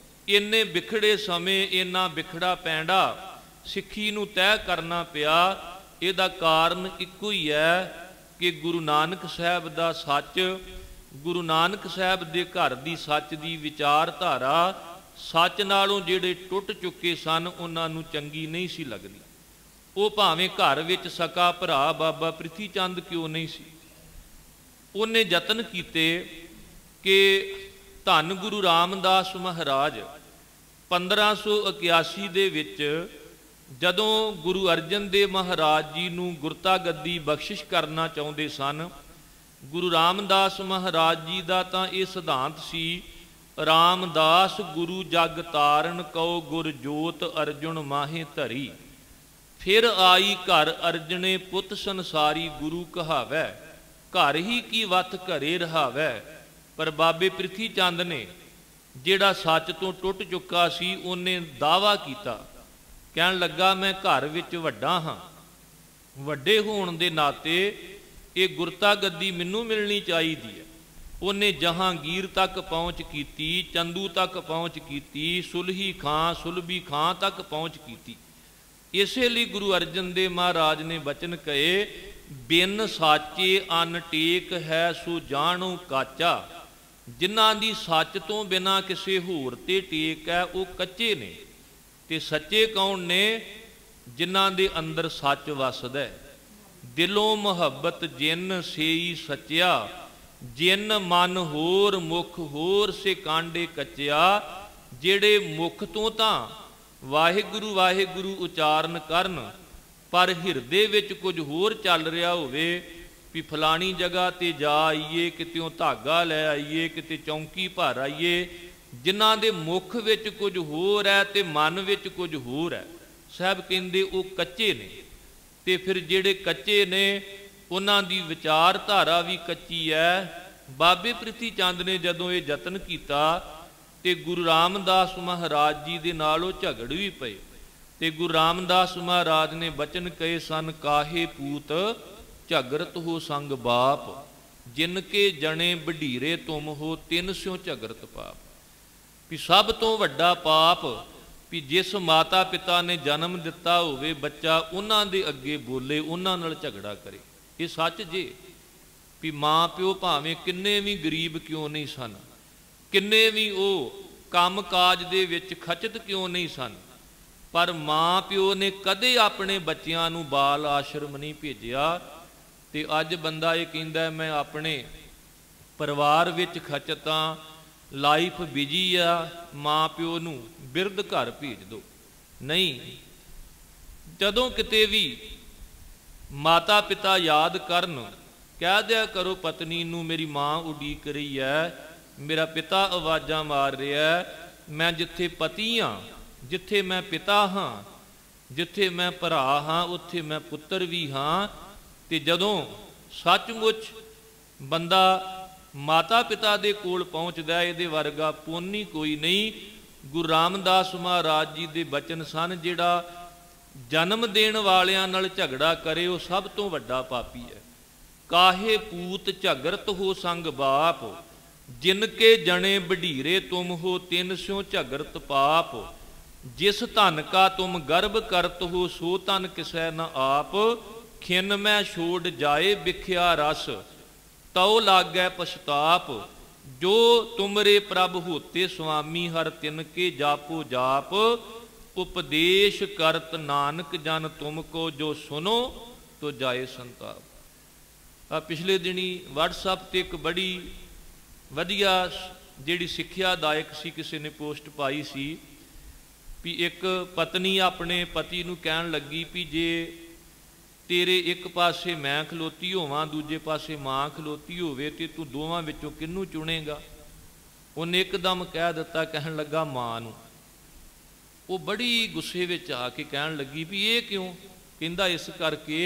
ਇੰਨੇ ਵਿਖੜੇ ਸਮੇਂ ਇੰਨਾ ਵਿਖੜਾ ਪੈਂਡਾ ਸਿੱਖੀ ਨੂੰ ਤੈਅ ਕਰਨਾ ਪਿਆ। ਇਹਦਾ ਕਾਰਨ ਇੱਕੋ ਹੀ ਹੈ ਕਿ ਗੁਰੂ ਨਾਨਕ ਸਾਹਿਬ ਦਾ ਸੱਚ, ਗੁਰੂ ਨਾਨਕ ਸਾਹਿਬ ਦੇ ਘਰ ਦੀ ਸੱਚ ਦੀ ਵਿਚਾਰਧਾਰਾ ਸੱਚ ਨਾਲੋਂ ਜਿਹੜੇ ਟੁੱਟ ਚੁੱਕੇ ਸਨ ਉਹਨਾਂ ਨੂੰ ਚੰਗੀ ਨਹੀਂ ਸੀ ਲੱਗਦੀ। ਉਹ ਭਾਵੇਂ ਘਰ ਵਿੱਚ ਸਕਾ ਭਰਾ ਬਾਬਾ ਪ੍ਰਿਥੀ ਚੰਦ ਕਿਉਂ ਨਹੀਂ ਸੀ, ਉਹਨੇ ਯਤਨ ਕੀਤੇ ਕਿ ਧੰਨ ਗੁਰੂ ਰਾਮਦਾਸ ਮਹਾਰਾਜ 1581 ਦੇ ਵਿੱਚ ਜਦੋਂ ਗੁਰੂ ਅਰਜਨ ਦੇਵ ਮਹਾਰਾਜ ਜੀ ਨੂੰ ਗੁਰਤਾ ਗੱਦੀ ਬਖਸ਼ਿਸ਼ ਕਰਨਾ ਚਾਹੁੰਦੇ ਸਨ, ਗੁਰੂ ਰਾਮਦਾਸ ਮਹਾਰਾਜ ਜੀ ਦਾ ਤਾਂ ਇਹ ਸਿਧਾਂਤ ਸੀ, ਰਾਮਦਾਸ ਗੁਰੂ ਜਗ ਤਾਰਨ ਕਉ ਗੁਰ ਜੋਤ ਅਰਜੁਨ ਮਾਹੇ ਧਰੀ, ਫਿਰ ਆਈ ਘਰ ਅਰਜਣੇ ਪੁੱਤ ਸੰਸਾਰੀ ਗੁਰੂ ਕਹਾਵੈ, ਘਰ ਹੀ ਕੀ ਵਤ ਘਰੇ ਰਹਾਵੈ। ਪਰ ਬਾਬੇ ਪ੍ਰਿਥੀ ਚੰਦ ਨੇ ਜਿਹੜਾ ਸੱਚ ਤੋਂ ਟੁੱਟ ਚੁੱਕਾ ਸੀ, ਉਹਨੇ ਦਾਅਵਾ ਕੀਤਾ, ਕਹਿਣ ਲੱਗਾ ਮੈਂ ਘਰ ਵਿੱਚ ਵੱਡਾ ਹਾਂ, ਵੱਡੇ ਹੋਣ ਦੇ ਨਾਤੇ ਇਹ ਗੁਰਤਾ ਗੱਦੀ ਮੈਨੂੰ ਮਿਲਣੀ ਚਾਹੀਦੀ ਹੈ। ਉਹਨੇ ਜਹਾਂਗੀਰ ਤੱਕ ਪਹੁੰਚ ਕੀਤੀ, ਚੰਦੂ ਤੱਕ ਪਹੁੰਚ ਕੀਤੀ, ਸੁਲਹੀ ਖਾਂ ਸੁਲਭੀ ਖਾਂ ਤੱਕ ਪਹੁੰਚ ਕੀਤੀ। ਇਸੇ ਲਈ ਗੁਰੂ ਅਰਜਨ ਦੇਵ ਮਹਾਰਾਜ ਨੇ ਬਚਨ ਕਹੇ, ਬਿਨ ਸਾਚੇ ਅਨ ਟੇਕ ਹੈ ਸੋ ਜਾਣੋ ਕਾਚਾ। ਜਿਨ੍ਹਾਂ ਦੀ ਸੱਚ ਤੋਂ ਬਿਨਾਂ ਕਿਸੇ ਹੋਰ ਤੇ ਟੇਕ ਹੈ ਉਹ ਕੱਚੇ ਨੇ, ਤੇ ਸੱਚੇ ਕੌਣ ਨੇ? ਜਿਨ੍ਹਾਂ ਦੇ ਅੰਦਰ ਸੱਚ ਵਸਦਾ ਹੈ। ਦਿਲੋਂ ਮੁਹੱਬਤ ਜਿਨ ਸੇਈ ਸੱਚਿਆ, ਜਿਨ ਮਨ ਹੋਰ ਮੁਖ ਹੋਰ ਸੇ ਕਾਂਡੇ ਕੱਚਿਆ। ਜਿਹੜੇ ਮੁਖ ਤੋਂ ਤਾਂ ਵਾਹਿਗੁਰੂ ਵਾਹਿਗੁਰੂ ਉਚਾਰਨ ਕਰਨ, ਪਰ ਹਿਰਦੇ ਵਿੱਚ ਕੁਝ ਹੋਰ ਚੱਲ ਰਿਹਾ ਹੋਵੇ, ਵੀ ਫਲਾਣੀ ਜਗ੍ਹਾ ਤੇ ਜਾ ਆਈਏ, ਕਿਤਿਓਂ ਧਾਗਾ ਲੈ ਆਈਏ, ਕਿਤੇ ਚੌਂਕੀ ਭਰ ਆਈਏ। ਜਿਨ੍ਹਾਂ ਦੇ ਮੁਖ ਵਿੱਚ ਕੁਝ ਹੋਰ ਹੈ ਤੇ ਮਨ ਵਿੱਚ ਕੁਝ ਹੋਰ ਹੈ, ਸਾਹਿਬ ਕਹਿੰਦੇ ਉਹ ਕੱਚੇ ਨੇ। ਤੇ ਫਿਰ ਜਿਹੜੇ ਕੱਚੇ ਨੇ ਉਹਨਾਂ ਦੀ ਵਿਚਾਰਧਾਰਾ ਵੀ ਕੱਚੀ ਹੈ। ਬਾਬੇ ਪ੍ਰਿਥੀ ਚੰਦ ਨੇ ਜਦੋਂ ਇਹ ਯਤਨ ਕੀਤਾ ਤੇ ਗੁਰੂ ਰਾਮਦਾਸ ਮਹਾਰਾਜ ਜੀ ਦੇ ਨਾਲ ਉਹ ਝਗੜ ਵੀ ਪਏ। ਤੇ ਗੁਰੂ ਰਾਮਦਾਸ ਮਹਾਰਾਜ ਨੇ ਬਚਨ ਕਹੇ ਸਨ, ਕਾਹੇ ਪੂਤ ਝਗਰਤ ਹੋ ਸੰਗ ਬਾਪ, ਜਿਨ ਕੇ ਜਣੇ ਵਢੀਰੇ ਤੁਮ ਹੋ ਤਿੰਨ ਸਿਉ ਝਗਰਤ ਪਾਪ। ਵੀ ਸਭ ਤੋਂ ਵੱਡਾ ਪਾਪ ਵੀ ਜਿਸ ਮਾਤਾ ਪਿਤਾ ਨੇ ਜਨਮ ਦਿੱਤਾ ਹੋਵੇ ਬੱਚਾ, ਉਹਨਾਂ ਦੇ ਅੱਗੇ ਬੋਲੇ, ਉਹਨਾਂ ਨਾਲ ਝਗੜਾ ਕਰੇ। ਇਹ ਸੱਚ ਜੇ ਵੀ ਮਾਂ ਪਿਓ ਭਾਵੇਂ ਕਿੰਨੇ ਵੀ ਗਰੀਬ ਕਿਉਂ ਨਹੀਂ ਸਨ, ਕਿੰਨੇ ਵੀ ਉਹ ਕੰਮ ਕਾਜ ਦੇ ਵਿੱਚ ਖਚਤ ਕਿਉਂ ਨਹੀਂ ਸਨ, ਪਰ ਮਾਂ ਪਿਓ ਨੇ ਕਦੇ ਆਪਣੇ ਬੱਚਿਆਂ ਨੂੰ ਬਾਲ ਆਸ਼ਰਮ ਨਹੀਂ ਭੇਜਿਆ। ਤੇ ਅੱਜ ਬੰਦਾ ਇਹ ਕਹਿੰਦਾ ਮੈਂ ਆਪਣੇ ਪਰਿਵਾਰ ਵਿੱਚ ਖਚਤਾਂ, ਲਾਈਫ ਬਿਜੀ ਆ, ਮਾਂ ਪਿਓ ਨੂੰ ਬਿਰਧ ਘਰ ਭੇਜ ਦਿਓ। ਨਹੀਂ, ਜਦੋਂ ਕਿਤੇ ਵੀ ਮਾਤਾ ਪਿਤਾ ਯਾਦ ਕਰਨ, ਕਹਿ ਦਿਆ ਕਰੋ ਪਤਨੀ ਨੂੰ, ਮੇਰੀ ਮਾਂ ਉਡੀਕ ਰਹੀ ਹੈ, ਮੇਰਾ ਪਿਤਾ ਆਵਾਜ਼ਾਂ ਮਾਰ ਰਿਹਾ, ਮੈਂ ਜਿੱਥੇ ਪਤੀ ਹਾਂ, ਜਿੱਥੇ ਮੈਂ ਪਿਤਾ ਹਾਂ, ਜਿੱਥੇ ਮੈਂ ਭਰਾ ਹਾਂ, ਉੱਥੇ ਮੈਂ ਪੁੱਤਰ ਵੀ ਹਾਂ। ਤੇ ਜਦੋਂ ਸੱਚਮੁੱਚ ਬੰਦਾ ਮਾਤਾ ਪਿਤਾ ਦੇ ਕੋਲ ਪਹੁੰਚਦਾ, ਇਹਦੇ ਵਰਗਾ ਪੁੰਨ ਕੋਈ ਨਹੀਂ। ਗੁਰੂ ਰਾਮਦਾਸ ਮਹਾਰਾਜ ਜੀ ਦੇ ਬਚਨ ਸਨ, ਜਿਹੜਾ ਜਨਮ ਦੇਣ ਵਾਲਿਆਂ ਨਾਲ ਝਗੜਾ ਕਰੇ ਉਹ ਸਭ ਤੋਂ ਵੱਡਾ ਪਾਪੀ ਹੈ। ਕਾਹੇ ਪੂਤ ਝਗਰਤ ਹੋ ਸੰਗ ਬਾਪ, ਜਿਨ ਕੇ ਜਣੇ ਵਢੀਰੇ ਤੁਮ ਹੋ ਤਿੰਨ ਸਿਉ ਝਗਰਤ ਪਾਪ। ਜਿਸ ਧਨ ਕਾ ਤੁਮ ਗਰਭ ਕਰਤ ਹੋ ਸੋ ਧਨ ਕਿਸੈ ਨ ਆਪ। ਖਿਨ ਮੈਂ ਛੋੜ ਜਾਏ ਵਿਖਿਆ ਰਸ, ਤਉ ਲਾਗੈ ਪਛਤਾਪ। ਜੋ ਤੁਮਰੇ ਪ੍ਰਭ ਹੋਤੇ ਸੁਆਮੀ, ਹਰ ਤਿਨ ਕੇ ਜਾਪੋ ਜਾਪ। ਉਪਦੇਸ਼ ਕਰਤ ਨਾਨਕ ਜਨ ਤੁਮ ਕੋ, ਜੋ ਸੁਨੋ ਤੋ ਜਾਏ ਸੰਤਾਪ। ਆ ਪਿਛਲੇ ਦਿਨੀ WhatsApp ਤੇ ਇੱਕ ਬੜੀ ਵਧੀਆ ਜਿਹੜੀ ਸਿੱਖਿਆਦਾਇਕ ਸੀ ਕਿਸੇ ਨੇ ਪੋਸਟ ਪਾਈ ਸੀ ਵੀ ਇੱਕ ਪਤਨੀ ਆਪਣੇ ਪਤੀ ਨੂੰ ਕਹਿਣ ਲੱਗੀ ਵੀ ਜੇ ਤੇਰੇ ਇੱਕ ਪਾਸੇ ਮੈਂ ਖਲੋਤੀ ਹੋਵਾਂ, ਦੂਜੇ ਪਾਸੇ ਮਾਂ ਖਲੋਤੀ ਹੋਵੇ, ਤੇ ਤੂੰ ਦੋਵਾਂ ਵਿੱਚੋਂ ਕਿਹਨੂੰ ਚੁਣੇਗਾ? ਉਹਨੇ ਇੱਕਦਮ ਕਹਿ ਦਿੱਤਾ, ਕਹਿਣ ਲੱਗਾ ਮਾਂ ਨੂੰ। ਉਹ ਬੜੀ ਗੁੱਸੇ ਵਿੱਚ ਆ ਕੇ ਕਹਿਣ ਲੱਗੀ ਵੀ ਇਹ ਕਿਉਂ? ਕਹਿੰਦਾ ਇਸ ਕਰਕੇ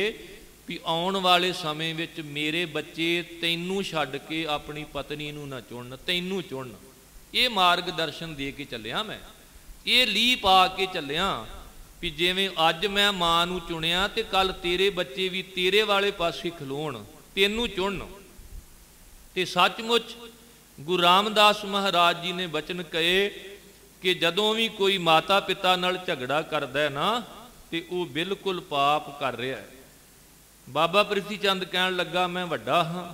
ਵੀ ਆਉਣ ਵਾਲੇ ਸਮੇਂ ਵਿੱਚ ਮੇਰੇ ਬੱਚੇ ਤੈਨੂੰ ਛੱਡ ਕੇ ਆਪਣੀ ਪਤਨੀ ਨੂੰ ਨਾ ਚੁਣਨ, ਤੈਨੂੰ ਚੁਣਨ। ਇਹ ਮਾਰਗਦਰਸ਼ਨ ਦੇ ਕੇ ਚੱਲਿਆ ਮੈਂ, ਇਹ ਲੀਹ ਪਾ ਕੇ ਚੱਲਿਆ ਵੀ ਜਿਵੇਂ ਅੱਜ ਮੈਂ ਮਾਂ ਨੂੰ ਚੁਣਿਆ ਤੇ ਕੱਲ ਤੇਰੇ ਬੱਚੇ ਵੀ ਤੇਰੇ ਵਾਲੇ ਪਾਸੇ ਖਲੋਣ, ਤੈਨੂੰ ਚੁਣਨ। ਤੇ ਸੱਚਮੁੱਚ ਗੁਰੂ ਰਾਮਦਾਸ ਮਹਾਰਾਜ ਜੀ ਨੇ ਬਚਨ ਕਹੇ ਕਿ ਜਦੋਂ ਵੀ ਕੋਈ ਮਾਤਾ ਪਿਤਾ ਨਾਲ ਝਗੜਾ ਕਰਦਾ ਨਾ ਤੇ ਉਹ ਬਿਲਕੁਲ ਪਾਪ ਕਰ ਰਿਹਾ ਹੈ। ਬਾਬਾ ਪ੍ਰਿਥੀ ਚੰਦ ਕਹਿਣ ਲੱਗਾ ਮੈਂ ਵੱਡਾ ਹਾਂ,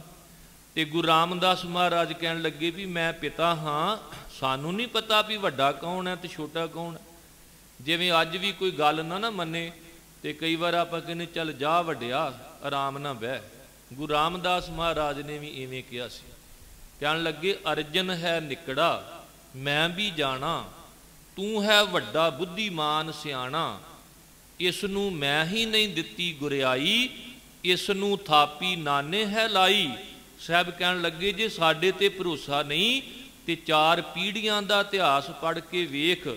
ਤੇ ਗੁਰੂ ਰਾਮਦਾਸ ਮਹਾਰਾਜ ਕਹਿਣ ਲੱਗੇ ਵੀ ਮੈਂ ਪਿਤਾ ਹਾਂ। ਸਾਨੂੰ ਨਹੀਂ ਪਤਾ ਵੀ ਵੱਡਾ ਕੌਣ ਹੈ ਤੇ ਛੋਟਾ ਕੌਣ ਹੈ। ਜਿਵੇਂ ਅੱਜ ਵੀ ਕੋਈ ਗੱਲ ਨਾ ਮੰਨੇ ਤੇ ਕਈ ਵਾਰ ਆਪਾਂ ਕਹਿੰਦੇ ਚੱਲ ਜਾ ਵੱਡਿਆ, ਆਰਾਮ ਨਾਲ ਬਹਿ। ਗੁਰੂ ਰਾਮਦਾਸ ਮਹਾਰਾਜ ਨੇ ਵੀ ਇਵੇਂ ਕਿਹਾ ਸੀ। ਕਹਿਣ ਲੱਗੇ ਅਰਜਨ ਹੈ ਨਿਕੜਾ ਮੈਂ ਵੀ ਜਾਣਾ, ਤੂੰ ਹੈ ਵੱਡਾ ਬੁੱਧੀਮਾਨ ਸਿਆਣਾ। ਇਸ ਨੂੰ ਮੈਂ ਹੀ ਨਹੀਂ ਦਿੱਤੀ ਗੁਰਿਆਈ, ਇਸ ਨੂੰ ਥਾਪੀ ਨਾਨੇ ਹੈ ਲਾਈ। ਸਾਹਿਬ ਕਹਿਣ ਲੱਗੇ ਜੇ ਸਾਡੇ ਤੇ ਭਰੋਸਾ ਨਹੀਂ ਤੇ 4 ਪੀੜ੍ਹੀਆਂ ਦਾ ਇਤਿਹਾਸ ਪੜ੍ਹ ਕੇ ਵੇਖ,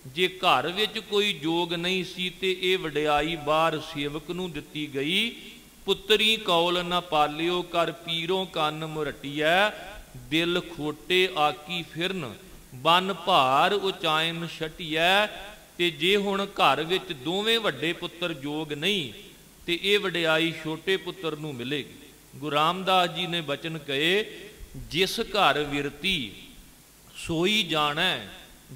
ਜੇ ਘਰ ਵਿੱਚ ਕੋਈ ਜੋਗ ਨਹੀਂ ਸੀ ਤੇ ਇਹ ਵਡਿਆਈ ਬਾਹਰ ਸੇਵਕ ਨੂੰ ਦਿੱਤੀ ਗਈ। ਪੁੱਤਰੀ ਕੌਲ ਨਾ ਪਾਲਿਓ, ਕਰ ਪੀਰੋਂ ਕੰਨ ਮੁਰਟੀਐ। ਦਿਲ ਖੋਟੇ ਆਕੀ ਫਿਰਨ, ਬਨ ਭਾਰ ਉਚਾਇਨ ਛਟੀਐ। ਤੇ ਜੇ ਹੁਣ ਘਰ ਵਿੱਚ ਦੋਵੇਂ ਵੱਡੇ ਪੁੱਤਰ ਯੋਗ ਨਹੀਂ ਤੇ ਇਹ ਵਡਿਆਈ ਛੋਟੇ ਪੁੱਤਰ ਨੂੰ ਮਿਲੇਗੀ। ਗੁਰੂ ਰਾਮਦਾਸ ਜੀ ਨੇ ਬਚਨ ਕਹੇ, ਜਿਸ ਘਰ ਵਿਰਤੀ ਸੋਈ ਜਾਣੈ,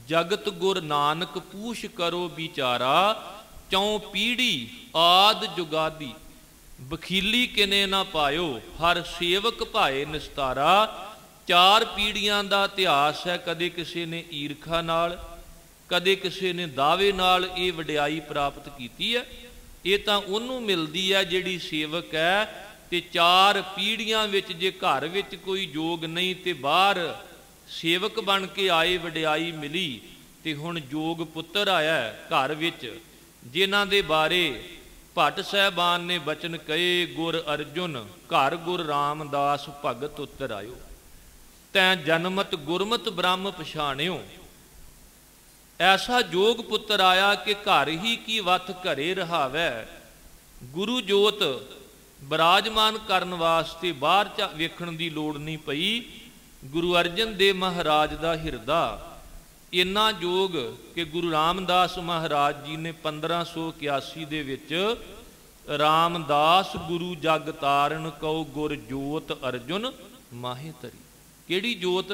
ਜਗਤ ਗੁਰ ਨਾਨਕ ਪੂਛ ਕਰੋ ਵਿਚਾਰਾ, ਚੌਂ ਪੀੜੀ ਆਦ ਜੁਗਾਦੀ, ਬਖੀਲੀ ਕਿਨੇ ਨਾ ਪਾਇਓ, ਹਰ ਸੇਵਕ ਭਾਏ ਨਿਸਤਾਰਾ। 4 ਪੀੜ੍ਹੀਆਂ ਦਾ ਇਤਿਹਾਸ ਹੈ, ਕਦੇ ਕਿਸੇ ਨੇ ਈਰਖਾ ਨਾਲ, ਕਦੇ ਕਿਸੇ ਨੇ ਦਾਅਵੇ ਨਾਲ ਇਹ ਵਡਿਆਈ ਪ੍ਰਾਪਤ ਕੀਤੀ ਹੈ। ਇਹ ਤਾਂ ਉਹਨੂੰ ਮਿਲਦੀ ਹੈ ਜਿਹੜੀ ਸੇਵਕ ਹੈ। ਤੇ 4 ਪੀੜ੍ਹੀਆਂ ਵਿੱਚ ਜੇ ਘਰ ਵਿੱਚ ਕੋਈ ਯੋਗ ਨਹੀਂ ਤੇ ਬਾਹਰ ਸੇਵਕ ਬਣ ਕੇ ਆਏ ਵਡਿਆਈ ਮਿਲੀ, ਤੇ ਹੁਣ ਯੋਗ ਪੁੱਤਰ ਆਇਆ ਘਰ ਵਿੱਚ, ਜਿਨ੍ਹਾਂ ਦੇ ਬਾਰੇ ਭੱਟ ਸਾਹਿਬਾਨ ਨੇ ਬਚਨ ਕਹੇ, ਗੁਰ ਅਰਜੁਨ ਘਰ ਗੁਰ ਰਾਮਦਾਸ ਭਗਤ ਉਤਰ ਆਇਓ, ਤੈਂ ਜਨਮਤ ਗੁਰਮਤ ਬ੍ਰਹਮ ਪਛਾਣਿਓ। ਐਸਾ ਯੋਗ ਪੁੱਤਰ ਆਇਆ ਕਿ ਘਰ ਹੀ ਕੀ ਵਤ ਘਰੇ ਰਹਾਵੈ, ਗੁਰੂ ਜੋਤ ਬਿਰਾਜਮਾਨ ਕਰਨ ਵਾਸਤੇ ਬਾਹਰ ਵੇਖਣ ਦੀ ਲੋੜ ਨਹੀਂ ਪਈ। ਗੁਰੂ ਅਰਜਨ ਦੇਵ ਮਹਾਰਾਜ ਦਾ ਹਿਰਦਾ ਇੰਨਾ ਯੋਗ ਕਿ ਗੁਰੂ ਰਾਮਦਾਸ ਮਹਾਰਾਜ ਜੀ ਨੇ 1581 ਦੇ ਵਿੱਚ ਰਾਮਦਾਸ ਗੁਰੂ ਜਗ ਤਾਰਨ ਕਉ ਗੁਰ ਜੋਤ ਅਰਜੁਨ ਮਾਹੇ ਤਰੀ। ਕਿਹੜੀ ਜੋਤ?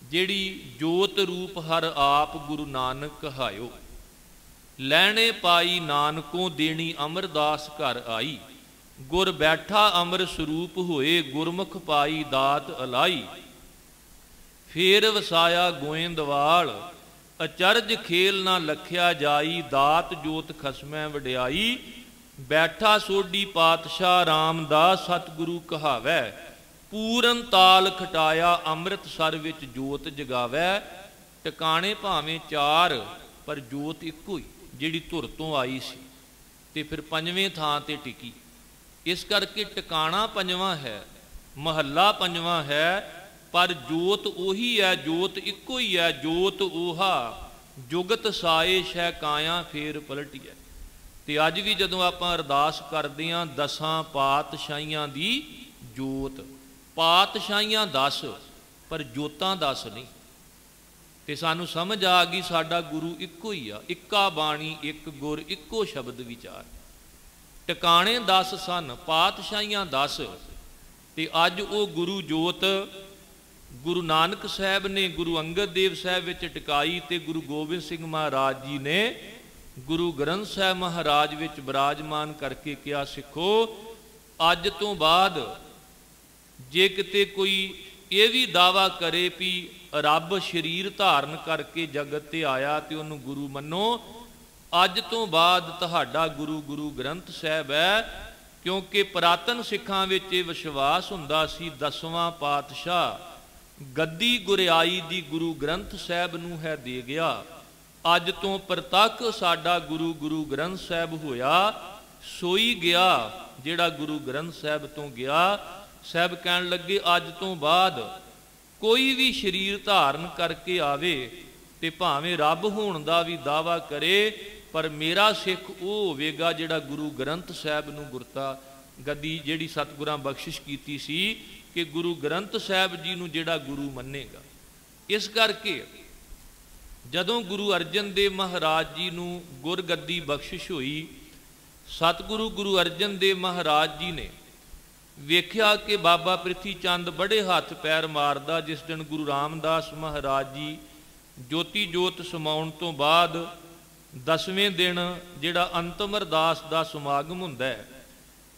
ਜਿਹੜੀ ਜੋਤ ਰੂਪ ਹਰ ਆਪ ਗੁਰੂ ਨਾਨਕ ਕਹਾਇਓ, ਲੈਣੇ ਪਾਈ ਨਾਨਕੋਂ ਦੇਣੀ ਅਮਰਦਾਸ ਘਰ ਆਈ, ਗੁਰ ਬੈਠਾ ਅਮਰ ਸਰੂਪ ਹੋਏ, ਗੁਰਮੁਖ ਪਾਈ ਦਾਤ ਅਲਾਈ। ਫੇਰ ਵਸਾਇਆ ਗੋਇੰਦਵਾਲ, ਅਚਰਜ ਖੇਲ ਨਾ ਲਖਿਆ ਜਾਈ, ਦਾਤ ਜੋਤ ਖਸਮੈ ਵਡਿਆਈ, ਬੈਠਾ ਸੋਢੀ ਪਾਤਸ਼ਾਹ ਰਾਮਦਾਸ ਸਤਿਗੁਰੂ ਕਹਾਵੈ, ਪੂਰਨ ਤਾਲ ਖਟਾਇਆ ਅੰਮ੍ਰਿਤਸਰ ਵਿੱਚ ਜੋਤ ਜਗਾਵੈ। ਟਿਕਾਣੇ ਭਾਵੇਂ 4 ਪਰ ਜੋਤ ਇੱਕੋ ਹੀ, ਜਿਹੜੀ ਧੁਰ ਤੋਂ ਆਈ ਸੀ ਤੇ ਫਿਰ 5ਵੇਂ ਥਾਂ ਤੇ ਟਿਕੀ। ਇਸ ਕਰਕੇ ਟਿਕਾਣਾ 5ਵਾਂ ਹੈ, ਮਹੱਲਾ 5ਵਾਂ ਹੈ, ਪਰ ਜੋਤ ਉਹੀ ਹੈ, ਜੋਤ ਇੱਕੋ ਹੀ ਹੈ। ਜੋਤ ਓਹਾ ਜੁਗਤ ਸਾਏ ਸ਼ੈ ਕਾਇਆ ਫੇਰ ਪਲਟੀਐ। ਤੇ ਅੱਜ ਵੀ ਜਦੋਂ ਆਪਾਂ ਅਰਦਾਸ ਕਰਦੇ ਹਾਂ 10 ਪਾਤਸ਼ਾਹੀਆਂ ਦੀ ਜੋਤ, ਪਾਤਸ਼ਾਹੀਆਂ 10 ਪਰ ਜੋਤਾਂ 10 ਨਹੀਂ। ਤੇ ਸਾਨੂੰ ਸਮਝ ਆ ਗਈ ਸਾਡਾ ਗੁਰੂ ਇੱਕੋ ਹੀ ਆ, ਇੱਕਾ ਬਾਣੀ ਇੱਕ ਗੁਰ ਇੱਕੋ ਸ਼ਬਦ ਵਿਚਾਰ। ਟਿਕਾਣੇ 10 ਸਨ, ਪਾਤਸ਼ਾਹੀਆਂ 10, ਤੇ ਅੱਜ ਉਹ ਗੁਰੂ ਜੋਤ ਗੁਰੂ ਨਾਨਕ ਸਾਹਿਬ ਨੇ ਗੁਰੂ ਅੰਗਦ ਦੇਵ ਸਾਹਿਬ ਵਿੱਚ ਟਿਕਾਈ, ਤੇ ਗੁਰੂ ਗੋਬਿੰਦ ਸਿੰਘ ਮਹਾਰਾਜ ਜੀ ਨੇ ਗੁਰੂ ਗ੍ਰੰਥ ਸਾਹਿਬ ਮਹਾਰਾਜ ਵਿੱਚ ਬਿਰਾਜਮਾਨ ਕਰਕੇ ਕਿਹਾ, ਸਿੱਖੋ ਅੱਜ ਤੋਂ ਬਾਅਦ ਜੇ ਕਿਤੇ ਕੋਈ ਇਹ ਵੀ ਦਾਵਾ ਕਰੇ ਵੀ ਰੱਬ ਸਰੀਰ ਧਾਰਨ ਕਰਕੇ ਜਗਤ ਤੇ ਆਇਆ ਤੇ ਉਹਨੂੰ ਗੁਰੂ ਮੰਨੋ, ਅੱਜ ਤੋਂ ਬਾਅਦ ਤੁਹਾਡਾ ਗੁਰੂ ਗੁਰੂ ਗ੍ਰੰਥ ਸਾਹਿਬ ਹੈ। ਕਿਉਂਕਿ ਪੁਰਾਤਨ ਸਿੱਖਾਂ ਵਿੱਚ ਇਹ ਵਿਸ਼ਵਾਸ ਹੁੰਦਾ ਸੀ 10ਵਾਂ ਪਾਤਸ਼ਾਹ ਗੱਦੀ ਗੁਰਿਆਈ ਦੀ ਗੁਰੂ ਗ੍ਰੰਥ ਸਾਹਿਬ ਨੂੰ ਹੈ ਦੇ ਗਿਆ। ਅੱਜ ਤੋਂ ਪ੍ਰਤੱਖ ਸਾਡਾ ਗੁਰੂ ਗੁਰੂ ਗ੍ਰੰਥ ਸਾਹਿਬ ਹੋਇਆ, ਸੋਈ ਗਿਆ ਜਿਹੜਾ ਗੁਰੂ ਗ੍ਰੰਥ ਸਾਹਿਬ ਤੋਂ ਗਿਆ। ਸਾਹਿਬ ਕਹਿਣ ਲੱਗੇ ਅੱਜ ਤੋਂ ਬਾਅਦ ਕੋਈ ਵੀ ਸਰੀਰ ਧਾਰਨ ਕਰਕੇ ਆਵੇ ਤੇ ਭਾਵੇਂ ਰੱਬ ਹੋਣ ਦਾ ਵੀ ਦਾਵਾ ਕਰੇ, ਪਰ ਮੇਰਾ ਸਿੱਖ ਉਹ ਹੋਵੇਗਾ ਜਿਹੜਾ ਗੁਰੂ ਗ੍ਰੰਥ ਸਾਹਿਬ ਨੂੰ ਗੁਰਤਾ ਗੱਦੀ ਜਿਹੜੀ ਸਤਿਗੁਰਾਂ ਬਖਸ਼ਿਸ਼ ਕੀਤੀ ਸੀ ਕਿ ਗੁਰੂ ਗ੍ਰੰਥ ਸਾਹਿਬ ਜੀ ਨੂੰ ਜਿਹੜਾ ਗੁਰੂ ਮੰਨੇਗਾ। ਇਸ ਕਰਕੇ ਜਦੋਂ ਗੁਰੂ ਅਰਜਨ ਦੇਵ ਮਹਾਰਾਜ ਜੀ ਨੂੰ ਗੁਰਗੱਦੀ ਬਖਸ਼ਿਸ਼ ਹੋਈ, ਸਤਿਗੁਰੂ ਗੁਰੂ ਅਰਜਨ ਦੇਵ ਮਹਾਰਾਜ ਜੀ ਨੇ ਵੇਖਿਆ ਕਿ ਬਾਬਾ ਪ੍ਰਿਥੀ ਚੰਦ ਬੜੇ ਹੱਥ ਪੈਰ ਮਾਰਦਾ। ਜਿਸ ਦਿਨ ਗੁਰੂ ਰਾਮਦਾਸ ਮਹਾਰਾਜ ਜੀ ਜੋਤੀ ਜੋਤ ਸਮਾਉਣ ਤੋਂ ਬਾਅਦ 10ਵੇਂ ਦਿਨ ਜਿਹੜਾ ਅੰਤਮ ਅਰਦਾਸ ਦਾ ਸਮਾਗਮ ਹੁੰਦਾ ਹੈ,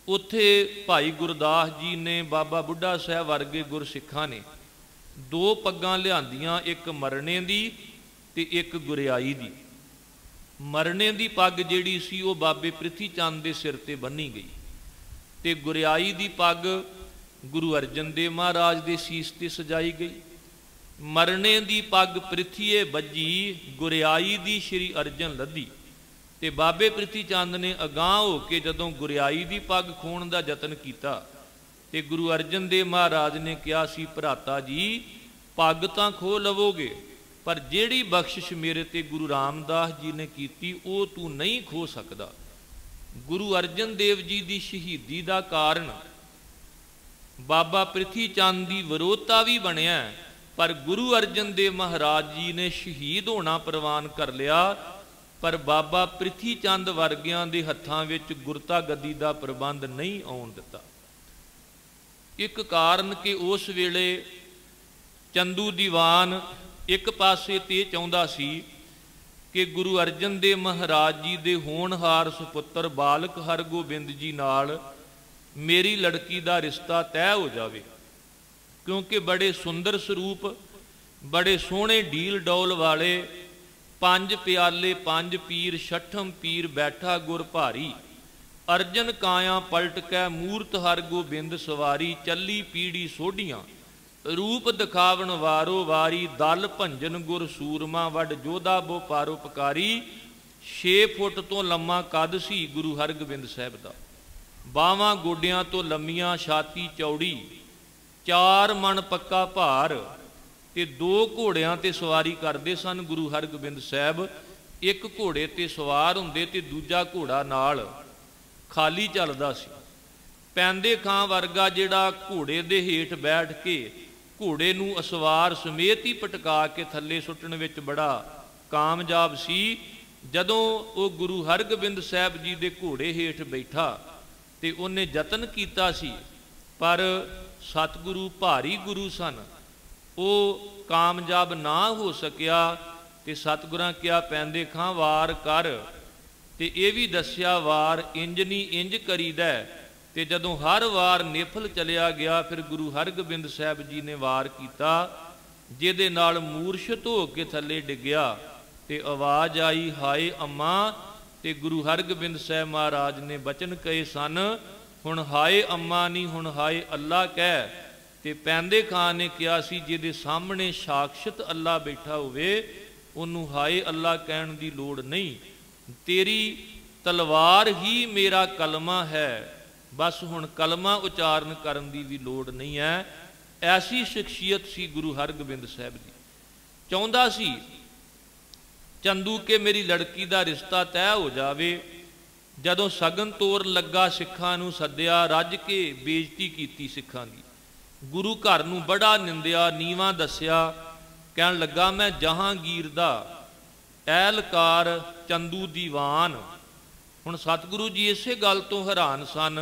ਉੱਥੇ ਭਾਈ ਗੁਰਦਾਸ ਜੀ ਨੇ ਬਾਬਾ ਬੁੱਢਾ ਸਾਹਿਬ ਵਰਗੇ ਗੁਰਸਿੱਖਾਂ ਨੇ 2 ਪੱਗਾਂ ਲਿਆਂਦੀਆਂ, ਇੱਕ ਮਰਨੇ ਦੀ ਤੇ ਇੱਕ ਗੁਰਿਆਈ ਦੀ। ਮਰਨੇ ਦੀ ਪੱਗ ਜਿਹੜੀ ਸੀ ਉਹ ਬਾਬੇ ਪ੍ਰਿਥੀ ਚੰਦ ਦੇ ਸਿਰ ਤੇ ਬੰਨ੍ਹੀ ਗਈ, ਤੇ ਗੁਰਿਆਈ ਦੀ ਪੱਗ ਗੁਰੂ ਅਰਜਨ ਦੇਵ ਮਹਾਰਾਜ ਦੇ ਸੀਸ ਤੇ ਸਜਾਈ ਗਈ। ਮਰਨੇ ਦੀ ਪੱਗ ਪ੍ਰਿਥੀਏ ਵੱਜੀ, ਗੁਰਿਆਈ ਦੀ ਸ਼੍ਰੀ ਅਰਜਨ ਲੱਦੀ। ਤੇ ਬਾਬੇ ਪ੍ਰਿਥੀ ਚੰਦ ਨੇ ਅਗਾਂਹ ਹੋ ਕੇ ਜਦੋਂ ਗੁਰਿਆਈ ਦੀ ਪੱਗ ਖੋਣ ਦਾ ਯਤਨ ਕੀਤਾ ਤੇ ਗੁਰੂ ਅਰਜਨ ਦੇਵ ਮਹਾਰਾਜ ਨੇ ਕਿਹਾ ਸੀ, ਭਰਾਤਾ ਜੀ ਪੱਗ ਤਾਂ ਖੋਹ ਲਵੋਗੇ, ਪਰ ਜਿਹੜੀ ਬਖਸ਼ਿਸ਼ ਮੇਰੇ ਤੇ ਗੁਰੂ ਰਾਮਦਾਸ ਜੀ ਨੇ ਕੀਤੀ ਉਹ ਤੂੰ ਨਹੀਂ ਖੋਹ ਸਕਦਾ। ਗੁਰੂ ਅਰਜਨ ਦੇਵ ਜੀ ਦੀ ਸ਼ਹੀਦੀ ਦਾ ਕਾਰਨ ਬਾਬਾ ਪ੍ਰਿਥੀ ਚੰਦ ਦੀ ਵਿਰੋਧਤਾ ਵੀ ਬਣਿਆ, ਪਰ ਗੁਰੂ ਅਰਜਨ ਦੇਵ ਮਹਾਰਾਜ ਜੀ ਨੇ ਸ਼ਹੀਦ ਹੋਣਾ ਪ੍ਰਵਾਨ ਕਰ ਲਿਆ। पर बाबा ਪ੍ਰਿਥੀ ਚੰਦ ਵਰਗਿਆਂ ਦੇ ਹੱਥਾਂ ਵਿੱਚ ਗੁਰਤਾ ਗੱਦੀ ਦਾ ਪ੍ਰਬੰਧ नहीं ਆਉਣ ਦਿੱਤਾ। ਇੱਕ ਕਾਰਨ ਕਿ ਉਸ ਵੇਲੇ ਚੰਦੂ ਦੀਵਾਨ ਇੱਕ ਪਾਸੇ ਤੇ ਚਾਹੁੰਦਾ ਸੀ कि गुरु अर्जन देव महाराज जी दे होनहार सुपुत्र बालक हरगोबिंद जी नाल मेरी लड़की का रिश्ता तय हो जाए, क्योंकि बड़े सुंदर स्वरूप, बड़े सोहने डील डौल वाले, 5 प्याले 5 पीर, 6ठम पीर बैठा गुर भारी, अर्जन काया पलट कै मूरत हरगोबिंद सवारी, चली पीढ़ी सोढ़ियां रूप दिखावन वारो वारी, दल भंजन गुर सूरमा वड जोधा बो पारोपकारी, 6 फुट तो लम्मा कद सी गुरु हरगोबिंद साहिब दा, बावां गोडियां तो लम्मियां, छाती चौड़ी, 4 मन पक्का भार ते 2 घोड़ियां ते सवारी करते सन गुरु हरगोबिंद साहिब। एक घोड़े ते सवार हुंदे ते दूजा घोड़ा नाल खाली चलदा सी। पैंदे खां वर्गा जिहड़ा घोड़े दे हेठ बैठ के घोड़े नूं असवार समेत ही पटका के थल्ले सुट्टण विच बड़ा कामयाब सी। जदों वो गुरु हरगोबिंद साहिब जी दे घोड़े हेठ बैठा ते उन्हें यतन कीता सी, पर सतगुरु भारी गुरु सन, वो कामयाब ना हो सकिया। ते सतगुरां क्या पैंदे खां वार कर, ते ये भी दस्या वार इंज नहीं इंज करीदा। ते जदों हर वार निफल चलिया गया, फिर गुरु हरगोबिंद साहिब जी ने वार किया, जिहदे नाल मूर्छत हो के थल्ले डिग्या ते आवाज़ आई हाय अम्मा। ते गुरु हरगोबिंद साहिब महाराज ने बचन कहे सन, हुण हाय अम्मा नहीं, हुण हाय अल्लाह कह। ते पैंदे खां ने कहा सी, जिहदे सामने साक्षात अल्लाह बैठा होवे उन्हूं हाय अल्लाह कहण दी लोड़ नहीं, तेरी तलवार ही मेरा कलमा है, बस हुण कलमा उचारण करन दी भी लोड़ नहीं है। ऐसी शख्सियत सी गुरु हरगोबिंद साहिब जी। चाहुंदा सी चंदू के मेरी लड़की का रिश्ता तय हो जावे। जदों सगन तोर लगा सिखां नूं सद्दिया, रज के बेइज्जती कीती सिखां दी, गुरु घर नूं बड़ा निंदिया, नीवां दस्सिया, कहण लगा मैं जहांगीर दा ऐलकार चंदू दीवान। हुण सतगुरु जी इसे गल तो हैरान सन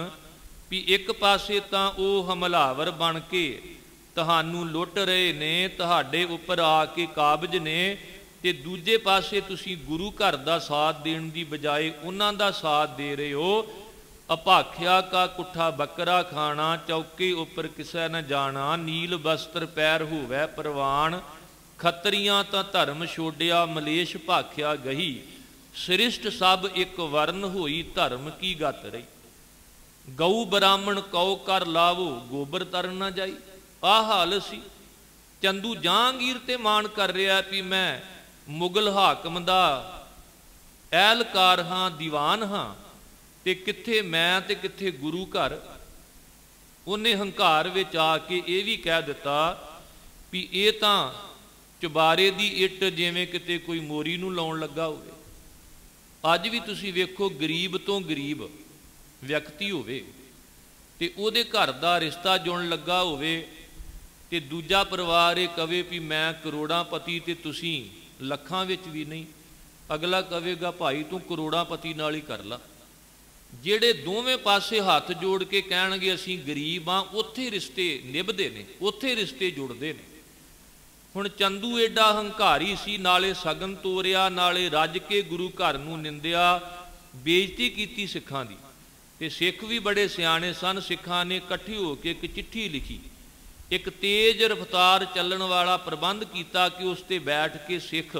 भी एक पासे तां ओह हमलावर बन के तुहानूं लुट रहे ने, तुहाडे उपर आके काबज ने, ते दूजे पासे तुसीं गुरु घर दा साथ देण दी बजाए उन्हां दा साथ दे रहे हो। अभाखिया का कुठा बकरा खाना, चौके उपर किसै न जाना, नील वस्त्र पैर होवै परवान, खत्रियां तां धर्म छोड़िया, मलेश भाखिया गही, सृष्ट सब एक वर्ण होई, धर्म की गत रही, गऊ ब्राह्मण कौ कर लावो, गोबर तर ना जाई। आ हाल सी। चंदू जहांगीर ते मान कर रहा भी मैं मुगल हाकम दा ऐलकार हाँ, दीवान हाँ, ते कित्थे मैं ते कित्थे गुरु घर। उन्हें हंकार विच आके ये भी कह दिता भी ये तां चुबारे दी इट जिवें किते कोई मोरी नूं लाउण लगा होवे। अज भी तुसीं वेखो गरीब तो गरीब व्यक्ति होवे ते उहदे घर दा रिश्ता जुड़न लगा होवे ते दूजा परिवार ये कवे भी मैं करोड़ापति ते तुसीं लखां विच भी नहीं, अगला कवेगा भाई तू करोड़ापति नाल ही कर ला। जिहड़े दोवें पासे हाथ जोड़ के कहणगे असीं गरीब हाँ, उत्थे रिश्ते निभदे ने, उत्थे रिश्ते जुड़दे ने। हुण चंदू एडा हंकारी सी, नाले सगन तोरिया, नाले रज के गुरु घर नूं निंदिया, बेइज्जती कीती सिखां दी। ते सिख भी बड़े सियाणे सन। सिखां ने इकट्ठे होकर एक चिट्ठी लिखी, एक तेज रफ्तार चलण वाला प्रबंध किया कि उस ते बैठ के सिख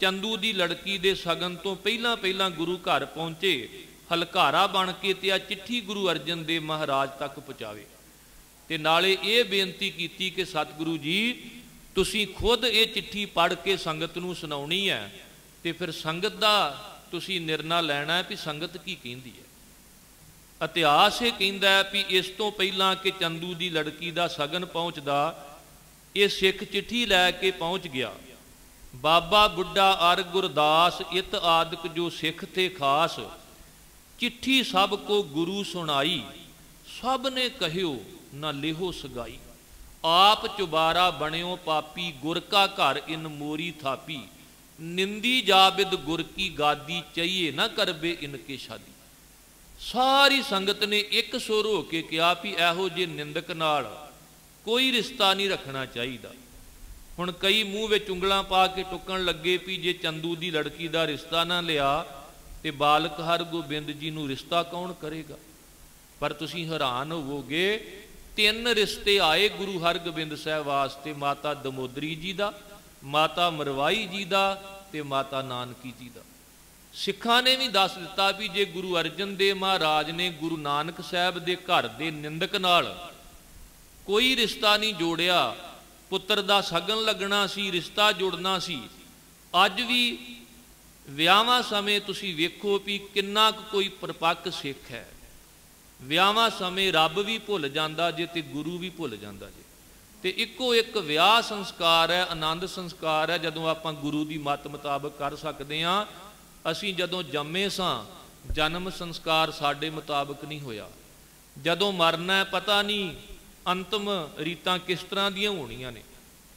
चंदू की लड़की दे सगन तो पहला पहला गुरु घर पहुँचे, हलकारा बन के ते आ चिट्ठी गुरु अर्जन देव महाराज तक पहुँचावे। ते नाले ये बेनती की कि सतगुरु जी तुसीं खुद ये चिट्ठी पढ़ के संगत नूं सुनाउणी है, ते फिर संगत दा तुसीं निर्णय लैना है भी संगत की कहिंदी है। इतिहास ये कहिंदा है भी इस तो पहलां कि चंदू की लड़की का सगन पहुँचदा, ये सिख चिट्ठी लैके पहुँच गया। बाबा बुढ़ा अर गुरदास इत आदक जो सिख थे खास, चिट्ठी सब को गुरु सुनाई, सब ने कहियो न लिहो सगाई। आप चुबारा बणियो पापी, गुर का घर इन मोरी थापी, निंदी जाबिद गुर की गादी चाहिए ना करबे इनके शादी। सारी संगत ने एक सुर हो के कहा भी एहो जे निंदक नाल कोई रिश्ता नहीं रखना चाहिए। हुण कई मूँह विच उंगलां पा के टुकण लगे भी जे चंदू की लड़की का रिश्ता ना लिया तो बालक हरगोबिंद जी नूं रिश्ता कौन करेगा। पर तुसीं हैरान होवोगे, 3 रिश्ते आए गुरु हरगोबिंद साहब वास्ते, माता दमोदरी जी का, माता मरवाई जी का ते माता नानकी जी का। सिखां ने भी दस दिता भी जे गुरु अर्जन देव महाराज ने गुरु नानक साहब के घर के निंदक नाल कोई रिश्ता नहीं जोड़िया, पुत्र का सगन लगना सी, रिश्ता जुड़ना सी। अज भी विआहां समय तुसीं वेखो भी किन्ना कोई परपक्क सिख है। विआहां समय रब भी भुल जांदा जे ते गुरु भी भुल जांदा जे। तो इको एक विआह संस्कार है, आनंद संस्कार है जदों आपां गुरु की मत मुताबक कर सकते हाँ। असीं जदों जम्मे सां जन्म संस्कार साडे मुताबक नहीं होया, जदों मरना है पता नहीं अंतिम रीतां किस तरह दीयां होणीआं ने।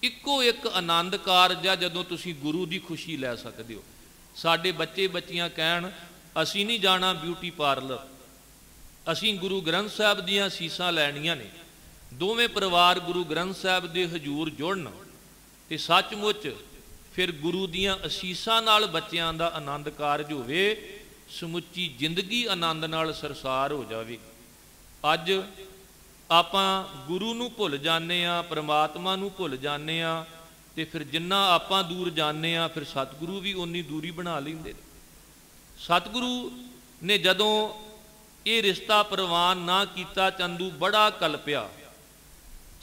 इको एक आनंद कारज है जदों तुसीं गुरु की खुशी लै सकदे हो। साडे बच्चे बच्चियां कहण असीं नहीं जाना ब्यूटी पार्लर, असीं गुरु ग्रंथ साहब दीयां सीसां लैणीआं ने। दोवें परिवार गुरु ग्रंथ साहब के हजूर जुड़न ते सचमुच फिर गुरु दियां असीसां नाल बच्चों का आनंद कारज होवे, समुची जिंदगी आनंद नाल सरसार हो जावे। अज आपां गुरु नूं भुल जाने आ, परमात्मा नूं भुल जाने आ, ते फिर जिन्ना आपां दूर जाने आ फिर सतगुरु भी उन्नी दूरी बना लैंदे। सतगुरु ने जदों ये रिश्ता प्रवान ना कीता, चंदू बड़ा कलपिया।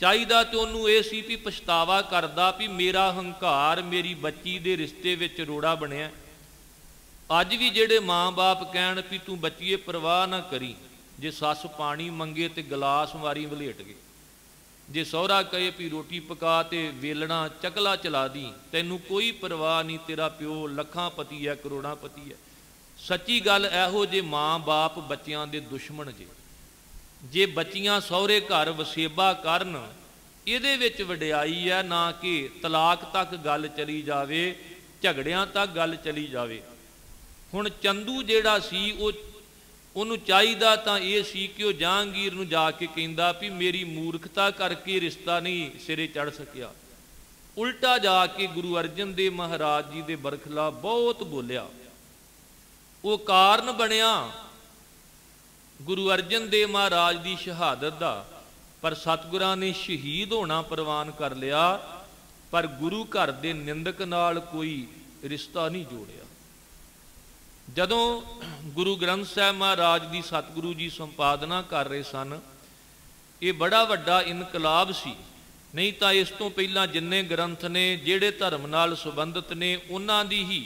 चाहिदा तो उन्होंने ये सी भी पछतावा करदा भी मेरा हंकार मेरी बच्ची दे रिश्ते विच रोड़ा बनिया। अज भी जेड़े माँ बाप कहण भी तू बच्चीए परवाह ना करी, जे सस पानी मंगे तो गिलास मारी वलेट गए, जे सहुरा कहे भी रोटी पका तो वेलना चकला चला दी, तैनू कोई परवाह नहीं, तेरा प्यो लखां पति है करोड़ां पति है। सच्ची गल एहो जे माँ बाप बच्चों के दुश्मन जे बच्चियां सहुरे घर वसेबा करन इहदे विच वडियाई है, ना कि तलाक तक गल चली जावे, झगड़ियां तक गल चली जावे। हुण चंदू जिहड़ा सी उहनूं चाहीदा तां इह सी कि वह जहांगीर नूं जाके कहिंदा भी मेरी मूर्खता करके रिश्ता नहीं सिरे चढ़ सकिया। उल्टा जाके गुरु अर्जन देव महाराज जी दे बरखला बहुत बोलिया। वो कारण बनिया गुरु अर्जन देव महाराज की शहादत का, पर सतगुरां ने शहीद होना प्रवान कर लिया, पर गुरु घर के निंदक नाल कोई रिश्ता नहीं जोड़िया। जदों गुरु ग्रंथ साहब महाराज की सतगुरु जी संपादना कर रहे सन, ये बड़ा वड्डा इनकलाब सी। नहीं तो इस तो पहला जिन्ने ग्रंथ ने जिहड़े धर्म नाल संबंधित ने उन्हां दी ही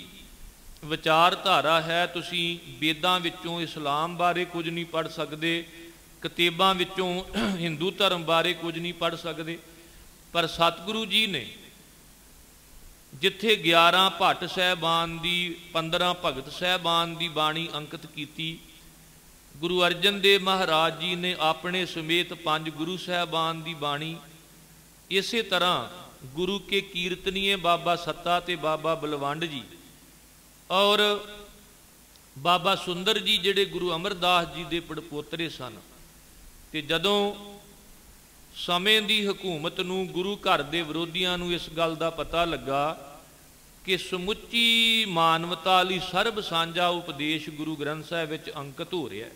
विचारधारा है। तुसी वेदां विचों इस्लाम बारे कुछ नहीं पढ़ सकते, किताबां विचों हिंदू धर्म बारे कुछ नहीं पढ़ सकते, पर सतगुरु जी ने जिथे 11 भट्ट साहबान की 15 भगत साहबान की बाणी अंकित की, गुरु अर्जन देव महाराज जी ने अपने समेत 5 गुरु साहबान की बाणी, इस तरह गुरु के कीर्तनीय बाबा सत्ता ते बाबा बलवंड जी और बाबा सुंदर जी जिहड़े गुरु अमरदास जी के पड़पोतरे सन। ते जदों समय की हुकूमत नूं गुरु घर के विरोधियों नूं इस गल का पता लगा कि समुची मानवता लई सर्ब सांझा उपदेश गुरु ग्रंथ साहिब विच अंकित हो रहा है,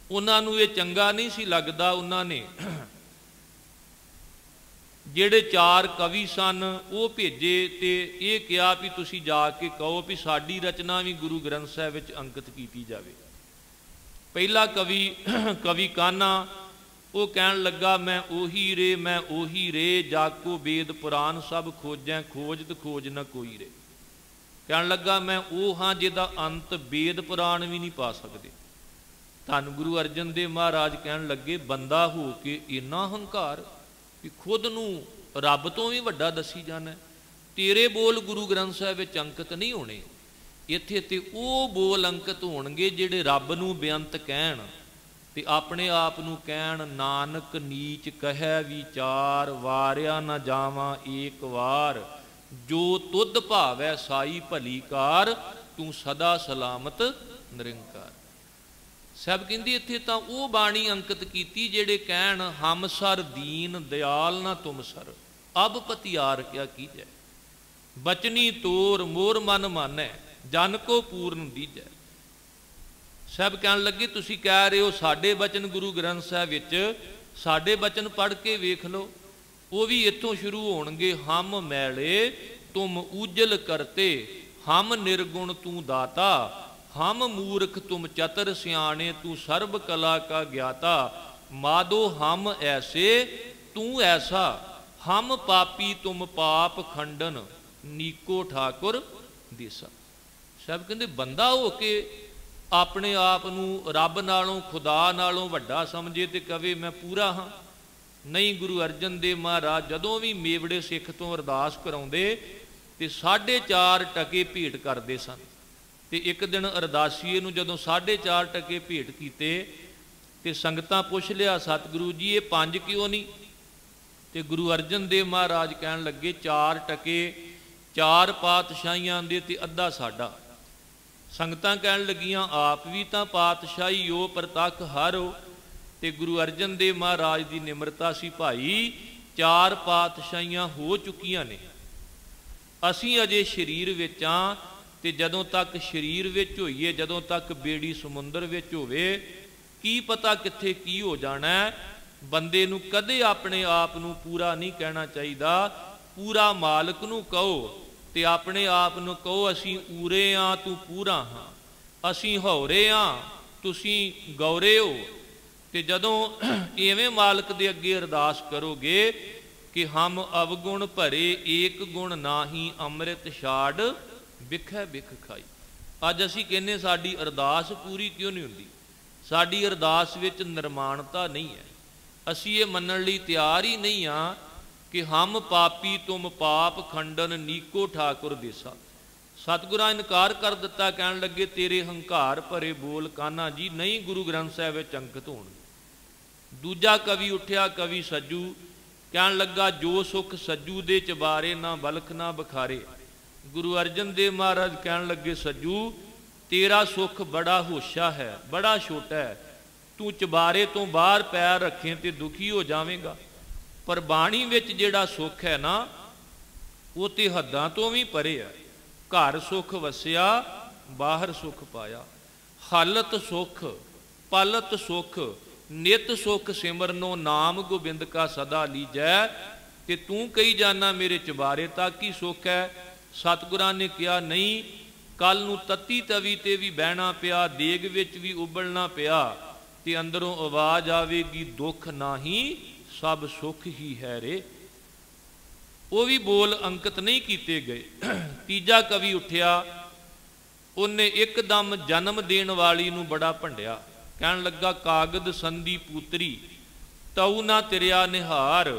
उन्होंने ये चंगा नहीं सी लगता। उन्होंने जिहड़े 4 कवि सन वो भेजे ते ये कहा भी तुसी जाके कहो भी साडी रचना भी गुरु ग्रंथ साहिब विच अंकित की जावे। पहला कवि कान्हा वो कहन लगा मैं ओही रे जाको वेद पुराण सब खोजें खोजत खोज न कोई रे। कहन लगा मैं वो हाँ जिहदा अंत वेद पुराण भी नहीं पा सकते। धन गुरु अर्जन देव महाराज कहन लगे बंदा हो के इन्ना हंकार भी खुद नूं रब तो भी वड्डा दसी जाना, तेरे बोल गुरु ग्रंथ साहिब विच अंकित नहीं होने। इत्थे ते वो बोल अंकित होणगे जिहड़े रब नूं बेअंत कहण ते अपने आप नूं कहण नानक नीच कहै विचार वारिया न जावां एक वार जो तुद भावै साई भली कार, तू सदा सलामत निरंकार। साहब कहते इत्थे तां वो बाणी अंकित कीती जेड़े कहण हम सर दीन दयाल ना तुम सर, अब पतियार क्या कीजै, बचनी तोर मोर मन मानै, जन को पूर्ण दीजै। साहब कहन लगे तुसी कह रहे हो साडे बचन गुरु ग्रंथ साहब विच, साडे बचन पढ़ के वेख लो, वो भी इत्थों शुरू होणगे। हम मैले तुम उजल करते, हम निर्गुण तू दाता, हम मूर्ख तुम चतर सियाणे, तू सर्व कला का ज्ञाता। माधो हम ऐसे तू ऐसा, हम पापी तुम पाप खंडन, नीको ठाकुर देसा। साहब कहते बंदा हो के अपने आप नूं रब नालों खुदा नालों वड्डा समझे तो कहे मैं पूरा हाँ, नहीं। गुरु अर्जन देव महाराज जदों भी मेवड़े सिख तो अरदास कराउंदे ते 4.5 टके भेंट करते सन। ते एक दिन अरदासीए नूं जदों 4.5 टके भेंट कीते ते संगतां पुछ लिया सतगुरु जी ये 5 क्यों नहीं? ते गुरु अर्जन देव महाराज कहन लगे 4 टके 4 पातशाहियां दे ते अद्धा साडा। संगतां कहन लगियां आप भी तां पातशाही हो प्रतख हर हो। ते गुरु अर्जन देव महाराज की निमरता सी भाई 4 पातशाहियां हो चुकियां ने, असीं अजे शरीर विच आं ते जदों तक शरीर विच होईए, जदों तक बेड़ी समुंदर विच होवे, की पता कित्थे की हो जाना है। बंदे नूं कदे अपने आप नूं पूरा नहीं कहना चाहिदा, पूरा मालक नूं कहो ते अपने आप नूं कहो असीं ऊरे आं तू पूरा हाँ, असीं हौरे आं तुसीं गौरे हो। ते जदों इवें मालक दे अगे अरदास करोगे कि हम अवगुण भरे एक गुण नाही, अमृत छाड़ बिखै बिख खाई। अज असीं कहने साडी अरदास पूरी क्यों नहीं हुंदी? साडी अरदास विच निर्माणता नहीं है। असीं ये मनण लई तैयार ही नहीं हाँ कि हम पापी तुम पाप खंडन, नीको ठाकुर देसा। सतगुरां इनकार कर दिता, कहण लगे तेरे हंकार भरे बोल कान्हा जी नहीं गुरु ग्रंथ साहिब विच अंकित होण। दूजा कवि उठिया कवि सज्जू, कहण लगा जो सुख सज्जू दे चबारे, ना बलख ना बखारे। गुरु अर्जन देव महाराज कहण लगे सज्जू तेरा सुख बड़ा होशा है, बड़ा छोटा है, तू चबारे तो बाहर पैर रखें तो दुखी हो जावेगा। पर बाणी विच जिहड़ा सुख है ना वो तो हद्दां तो भी परे है। घर सुख वसिया बाहर सुख पाया, हालत सुख पालत सुख, नित सुख सिमरनो नाम गोबिंद का सदा लीजै। कि तू कही जाना मेरे चबारे तक ही सुख है। सतगुरां ने कहा नहीं, कल नूं तत्ती तवी ते भी बहना पिया, देग विच भी उबलना पिया ते अंदरों आवाज आवेगी दुख नाही सब सुख ही है रे। वो भी बोल अंकित नहीं किए गए। तीजा कवि उठिया, उन्हें एकदम जन्म देण वाली नूं बड़ा भंडिया। कहण लगा कागद संधी पुत्री, तऊ ना तिरिया निहार,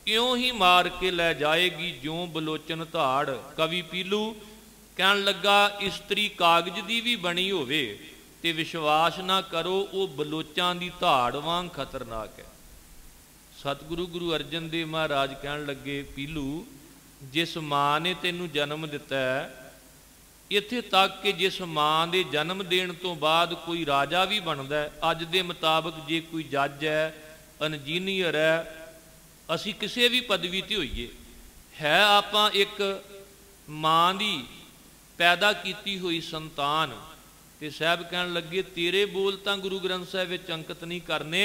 इयों ही मार के लै जाएगी ज्यों बलोचन धाड़। कवि पीलू कहण लगा इस्त्री कागज दी भी बनी होवे ते विश्वास ना करो, वो बलोचां दी धाड़ वांग खतरनाक है। सतगुरु गुरु अर्जन देव महाराज कहण लगे पीलू जिस माँ ने तेनू जन्म दिता है, इत्थे तक कि जिस माँ के जन्म देण तो बाद कोई राजा भी बनता है, अज दे मुताबिक जे कोई जज है, इंजीनियर है, असी किसी भी पदवी ते होईए, है आपां एक माँ दी पैदा की हुई संतान। ते साहब कहण लगे तेरे बोल तां गुरु ग्रंथ साहिब विच अंकित नहीं करने,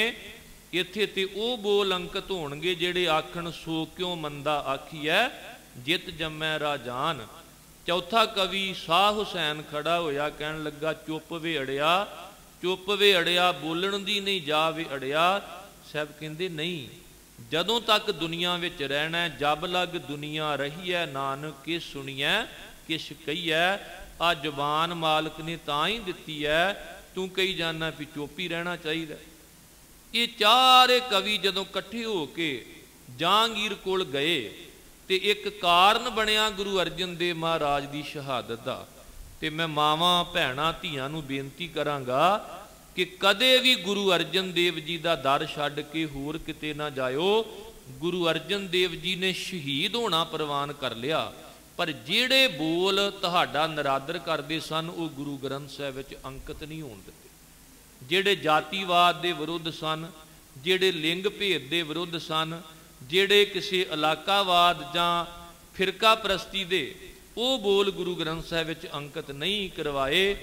इत्थे ते वो बोल अंकित होणगे जिहड़े आखण सो क्यों मंदा आखीਐ जित जम्मै राजान। चौथा कवि शाह हुसैन खड़ा होया, कहण लगा चुप वे अड़िया, चुप वे अड़िया, बोलण दी नहीं जा वे अड़िया। साहब कहंदे नहीं, जदों तक दुनिया विच रहना है, जब लग दुनिया रही है, नानक के सुनिए किश कहीए। आ जुबान मालक ने तां ही दिती है, तू कही जाना भी चुप ही रहना चाहिए। ये चारे कवि जदों कट्ठे हो के जहांगीर कोल गए तो एक कारण बनया गुरु अर्जन देव महाराज की शहादत का। तो मैं मावां भैणां धीआं नूं बेनती करांगा कि कदे भी गुरु अर्जन देव जी का दर छड्ड के होर किते ना जाओ। गुरु अर्जन देव जी ने शहीद होना प्रवान कर लिया, पर ਜਿਹੜੇ बोल ਤੁਹਾਡਾ ਨਿਰਾਦਰ ਕਰਦੇ ਸਨ ਉਹ ਗੁਰੂ ਗ੍ਰੰਥ ਸਾਹਿਬ ਵਿੱਚ ਅੰਕਿਤ ਨਹੀਂ ਹੋਣ ਦਿੱਤੇ। ਜਿਹੜੇ ਜਾਤੀਵਾਦ ਦੇ ਵਿਰੁੱਧ ਸਨ, ਜਿਹੜੇ ਲਿੰਗ ਭੇਦ ਦੇ ਵਿਰੁੱਧ ਸਨ, ਜਿਹੜੇ ਕਿਸੇ ਇਲਾਕਾਵਾਦ ਜਾਂ ਫਿਰਕਾ ਪ੍ਰਸਤੀ ਦੇ, ਉਹ ਬੋਲ ਗੁਰੂ ਗ੍ਰੰਥ ਸਾਹਿਬ ਵਿੱਚ ਅੰਕਿਤ ਨਹੀਂ ਕਰਵਾਏ।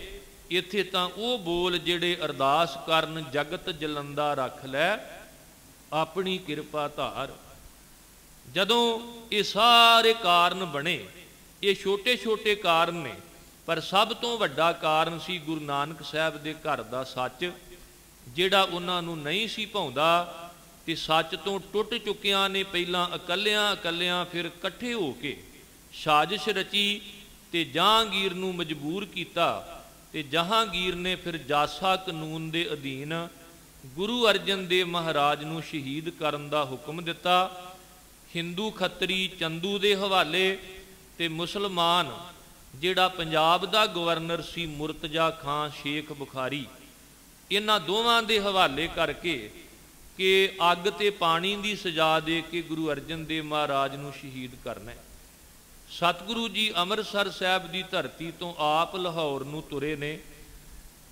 ਇੱਥੇ ਤਾਂ ਉਹ ਬੋਲ ਜਿਹੜੇ ਅਰਦਾਸ ਕਰਨ ਜਗਤ ਜਲੰਦਾ ਰੱਖ ਲੈ ਆਪਣੀ ਕਿਰਪਾ ਧਾਰ। ਜਦੋਂ ਇਹ ਸਾਰੇ ਕਾਰਨ ਬਣੇ, ਇਹ ਛੋਟੇ ਛੋਟੇ ਕਾਰਨ ਨੇ, ਪਰ ਸਭ ਤੋਂ ਵੱਡਾ ਕਾਰਨ ਸੀ ਗੁਰੂ ਨਾਨਕ ਸਾਹਿਬ ਦੇ ਘਰ ਦਾ ਸੱਚ, ਜਿਹੜਾ ਉਹਨਾਂ ਨੂੰ ਨਹੀਂ ਸੀ ਭਾਉਂਦਾ ਤੇ ਸੱਚ ਤੋਂ ਟੁੱਟ ਚੁੱਕਿਆਂ ਨੇ ਪਹਿਲਾਂ ਇਕੱਲਿਆਂ ਫਿਰ ਇਕੱਠੇ ਹੋ ਕੇ ਸਾਜ਼ਿਸ਼ ਰਚੀ ਤੇ ਜਹਾਂਗੀਰ ਨੂੰ ਮਜਬੂਰ ਕੀਤਾ ਤੇ ਜਹਾਂਗੀਰ ਨੇ ਫਿਰ ਜਾਸਾ ਕਾਨੂੰਨ ਦੇ ਅਧੀਨ ਗੁਰੂ ਅਰਜਨ ਦੇਵ ਮਹਾਰਾਜ ਨੂੰ ਸ਼ਹੀਦ ਕਰਨ ਦਾ ਹੁਕਮ ਦਿੱਤਾ। ਹਿੰਦੂ ਖੱਤਰੀ ਚੰਦੂ ਦੇ ਹਵਾਲੇ ਤੇ ਮੁਸਲਮਾਨ ਜਿਹੜਾ ਪੰਜਾਬ ਦਾ ਗਵਰਨਰ ਸੀ ਮੁਰਤਜ਼ਾ ਖਾਂ ਸ਼ੇਖ ਬੁਖਾਰੀ, ਇਹਨਾਂ ਦੋਵਾਂ ਦੇ ਹਵਾਲੇ ਕਰਕੇ ਕਿ ਅੱਗ ਤੇ ਪਾਣੀ ਦੀ ਸਜ਼ਾ ਦੇ ਕੇ ਗੁਰੂ ਅਰਜਨ ਦੇਵ ਮਹਾਰਾਜ ਨੂੰ ਸ਼ਹੀਦ ਕਰਨਾ। ਸਤਿਗੁਰੂ ਜੀ ਅੰਮ੍ਰਿਤਸਰ ਸਾਹਿਬ ਦੀ ਧਰਤੀ ਤੋਂ ਆਪ ਲਾਹੌਰ ਨੂੰ ਤੁਰੇ ਨੇ।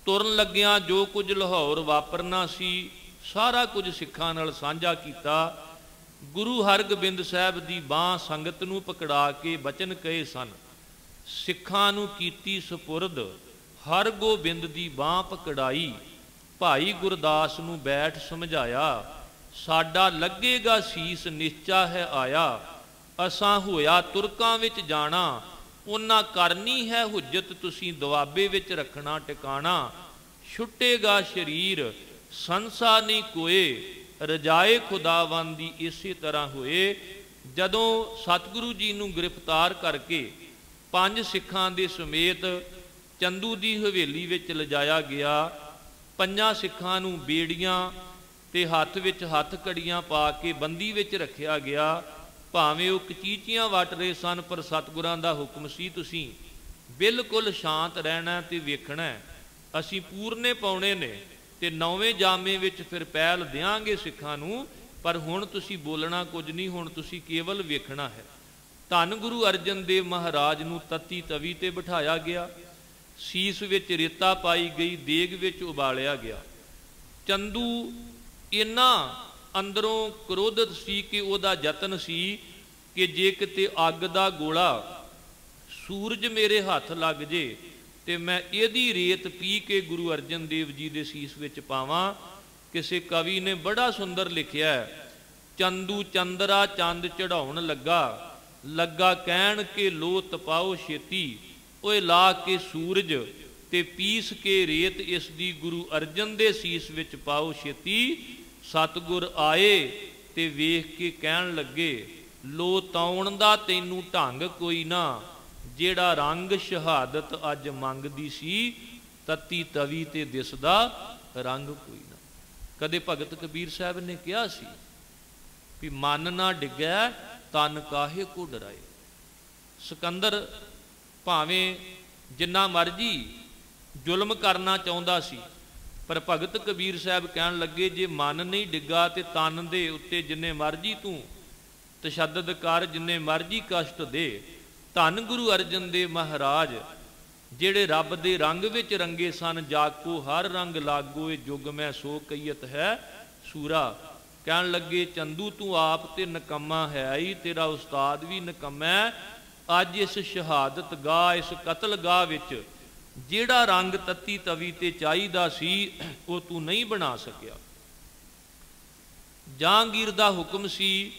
ਤੁਰਨ ਲੱਗਿਆਂ ਜੋ ਕੁਝ ਲਾਹੌਰ ਵਾਪਰਨਾ ਸੀ ਸਾਰਾ ਕੁਝ ਸਿੱਖਾਂ ਨਾਲ ਸਾਂਝਾ ਕੀਤਾ। ਗੁਰੂ ਹਰਗੋਬਿੰਦ ਸਾਹਿਬ ਦੀ ਬਾਂਹ ਸੰਗਤ ਨੂੰ ਪਕੜਾ ਕੇ ਬਚਨ ਕਹੇ ਸਨ, ਸਿੱਖਾਂ ਨੂੰ ਕੀਤੀ ਸਪੁਰਦ ਹਰਗੋਬਿੰਦ ਦੀ ਬਾਂਹ ਪਕੜਾਈ। ਭਾਈ ਗੁਰਦਾਸ ਨੂੰ ਬੈਠ ਸਮਝਾਇਆ, ਸਾਡਾ ਲੱਗੇਗਾ ਸੀਸ ਨਿਸ਼ਚਾ ਹੈ ਆਇਆ। ਅਸਾਂ ਹੋਇਆ ਤੁਰਕਾਂ ਵਿੱਚ ਜਾਣਾ, ਉਹਨਾਂ ਕਰਨੀ ਹੈ ਹੁਜਤ ਤੁਸੀਂ ਦੁਆਬੇ ਵਿੱਚ ਰੱਖਣਾ ਟਿਕਾਣਾ। ਛੁੱਟੇਗਾ ਸ਼ਰੀਰ ਸੰਸਾ ਨਹੀਂ ਕੋਏ, ਰਜਾਏ ਖੁਦਾਵੰਦ ਦੀ ਇਸੇ ਤਰ੍ਹਾਂ ਹੋਏ। ਜਦੋਂ ਸਤਿਗੁਰੂ ਜੀ ਨੂੰ ਗ੍ਰਿਫਤਾਰ ਕਰਕੇ 5 ਸਿੱਖਾਂ ਦੇ ਸਮੇਤ ਚੰਦੂ ਦੀ ਹਵੇਲੀ ਵਿੱਚ ਲਿਜਾਇਆ ਗਿਆ। 5 ਸਿੱਖਾਂ ਨੂੰ ਬੇੜੀਆਂ ਤੇ ਹੱਥ ਵਿੱਚ ਹੱਥ ਕੜੀਆਂ ਪਾ ਕੇ ਬੰਦੀ ਵਿੱਚ ਰੱਖਿਆ ਗਿਆ। ਭਾਵੇਂ ਉਹ ਕਚੀਚੀਆਂ ਵੱਟ ਰਹੇ ਸਨ, ਪਰ ਸਤਿਗੁਰਾਂ ਦਾ ਹੁਕਮ ਸੀ ਤੁਸੀਂ ਬਿਲਕੁਲ ਸ਼ਾਂਤ ਰਹਿਣਾ ਤੇ ਵੇਖਣਾ। ਅਸੀਂ ਪੂਰਨੇ ਪਾਉਣੇ ਨੇ ਤੇ 9ਵੇਂ ਜਾਮੇ ਵਿੱਚ ਫਿਰ ਪਹਿਲ ਦਿਆਂਗੇ ਸਿੱਖਾਂ ਨੂੰ, ਪਰ ਹੁਣ ਤੁਸੀਂ ਬੋਲਣਾ ਕੁਝ ਨਹੀਂ, ਹੁਣ ਤੁਸੀਂ ਕੇਵਲ ਵੇਖਣਾ ਹੈ। ਧੰਨ ਗੁਰੂ ਅਰਜਨ ਦੇਵ ਮਹਾਰਾਜ ਨੂੰ ਤੱਤੀ ਤਵੀ ਤੇ ਬਿਠਾਇਆ ਗਿਆ। ਸੀਸ ਵਿੱਚ ਰੇਤਾ ਪਾਈ ਗਈ, ਦੇਗ ਵਿੱਚ ਉਬਾਲਿਆ ਗਿਆ। ਚੰਦੂ ਇੰਨਾ ਅੰਦਰੋਂ ਕ੍ਰੋਧਿਤ ਸੀ ਕਿ ਉਹਦਾ ਯਤਨ ਸੀ ਕਿ ਜੇ ਕਿਤੇ ਅੱਗ ਦਾ ਗੋਲਾ ਸੂਰਜ ਮੇਰੇ ਹੱਥ ਲੱਗ ਜੇ ਤੇ ਮੈਂ ਇਹਦੀ ਰੇਤ ਪੀ ਕੇ ਗੁਰੂ ਅਰਜਨ ਦੇਵ ਜੀ ਦੇ ਸੀਸ ਵਿੱਚ ਪਾਵਾਂ। ਕਿਸੇ ਕਵੀ ਨੇ ਬੜਾ ਸੁੰਦਰ ਲਿਖਿਆ, ਚੰਦੂ ਚੰਦਰਾ ਚੰਦ ਚੜਾਉਣ ਲੱਗਾ ਕਹਿਣ ਕੇ ਲੋ ਤਪਾਓ ਛੇਤੀ। ਓਏ ਲਾ ਕੇ ਸੂਰਜ ਤੇ ਪੀਸ ਕੇ ਰੇਤ ਇਸ ਦੀ ਗੁਰੂ ਅਰਜਨ ਦੇ ਸੀਸ ਵਿੱਚ ਪਾਓ ਛੇਤੀ। ਸਤਿਗੁਰ ਆਏ ਤੇ ਵੇਖ ਕੇ ਕਹਿਣ ਲੱਗੇ, ਲੋ ਤਾਉਣ ਦਾ ਤੈਨੂੰ ਢੰਗ ਕੋਈ ਨਾ, ਜਿਹੜਾ ਰੰਗ ਸ਼ਹਾਦਤ ਅੱਜ ਮੰਗਦੀ ਸੀ, ਤੱਤੀ ਤਵੀ ਤੇ ਦਿਸਦਾ ਰੰਗ ਕੋਈ ਨਾ। ਕਦੇ ਭਗਤ ਕਬੀਰ ਸਾਹਿਬ ਨੇ ਕਿਹਾ ਸੀ ਵੀ ਮਨ ਨਾ ਡਿੱਗੈ ਤਨ ਕਾਹੇ ਕੋ ਡਰਾਏ। ਸਿਕੰਦਰ ਭਾਵੇਂ ਜਿੰਨਾ ਮਰਜੀ ਜ਼ੁਲਮ ਕਰਨਾ ਚਾਹੁੰਦਾ ਸੀ, ਪਰ ਭਗਤ ਕਬੀਰ ਸਾਹਿਬ ਕਹਿਣ ਲੱਗੇ ਜੇ ਮਨ ਨਹੀਂ ਡਿੱਗਾ ਤੇ ਤਨ ਦੇ ਉੱਤੇ ਜਿੰਨੇ ਮਰਜੀ ਤੂੰ ਤਸ਼ੱਦਦ ਕਰ, ਜਿੰਨੇ ਮਰਜੀ ਕਸ਼ਟ ਦੇ। ਧੰਨ ਗੁਰੂ ਅਰਜਨ ਦੇਵ ਮਹਾਰਾਜ ਜਿਹੜੇ ਰੱਬ ਦੇ ਰੰਗ ਵਿੱਚ ਰੰਗੇ ਸਨ, ਜਾਕੋ ਹਰ ਰੰਗ ਲਾਗੋ ਇਹ ਜੁਗ ਮੈਂ ਸੋ ਕਈਤ ਹੈ ਸੂਰਾ। ਕਹਿਣ ਲੱਗੇ ਚੰਦੂ ਤੂੰ ਆਪ ਤੇ ਨਿਕੰਮਾ ਹੈ ਹੀ, ਤੇਰਾ ਉਸਤਾਦ ਵੀ ਨਿਕੰਮਾ। ਅੱਜ ਇਸ ਸ਼ਹਾਦਤ ਗਾਹ, ਇਸ ਕਤਲ ਗਾਹ ਵਿੱਚ ਜਿਹੜਾ ਰੰਗ ਤੱਤੀ ਤਵੀ ਤੇ ਚਾਹੀਦਾ ਸੀ ਉਹ ਤੂੰ ਨਹੀਂ ਬਣਾ ਸਕਿਆ। ਜਹਾਂਗੀਰ ਦਾ ਹੁਕਮ ਸੀ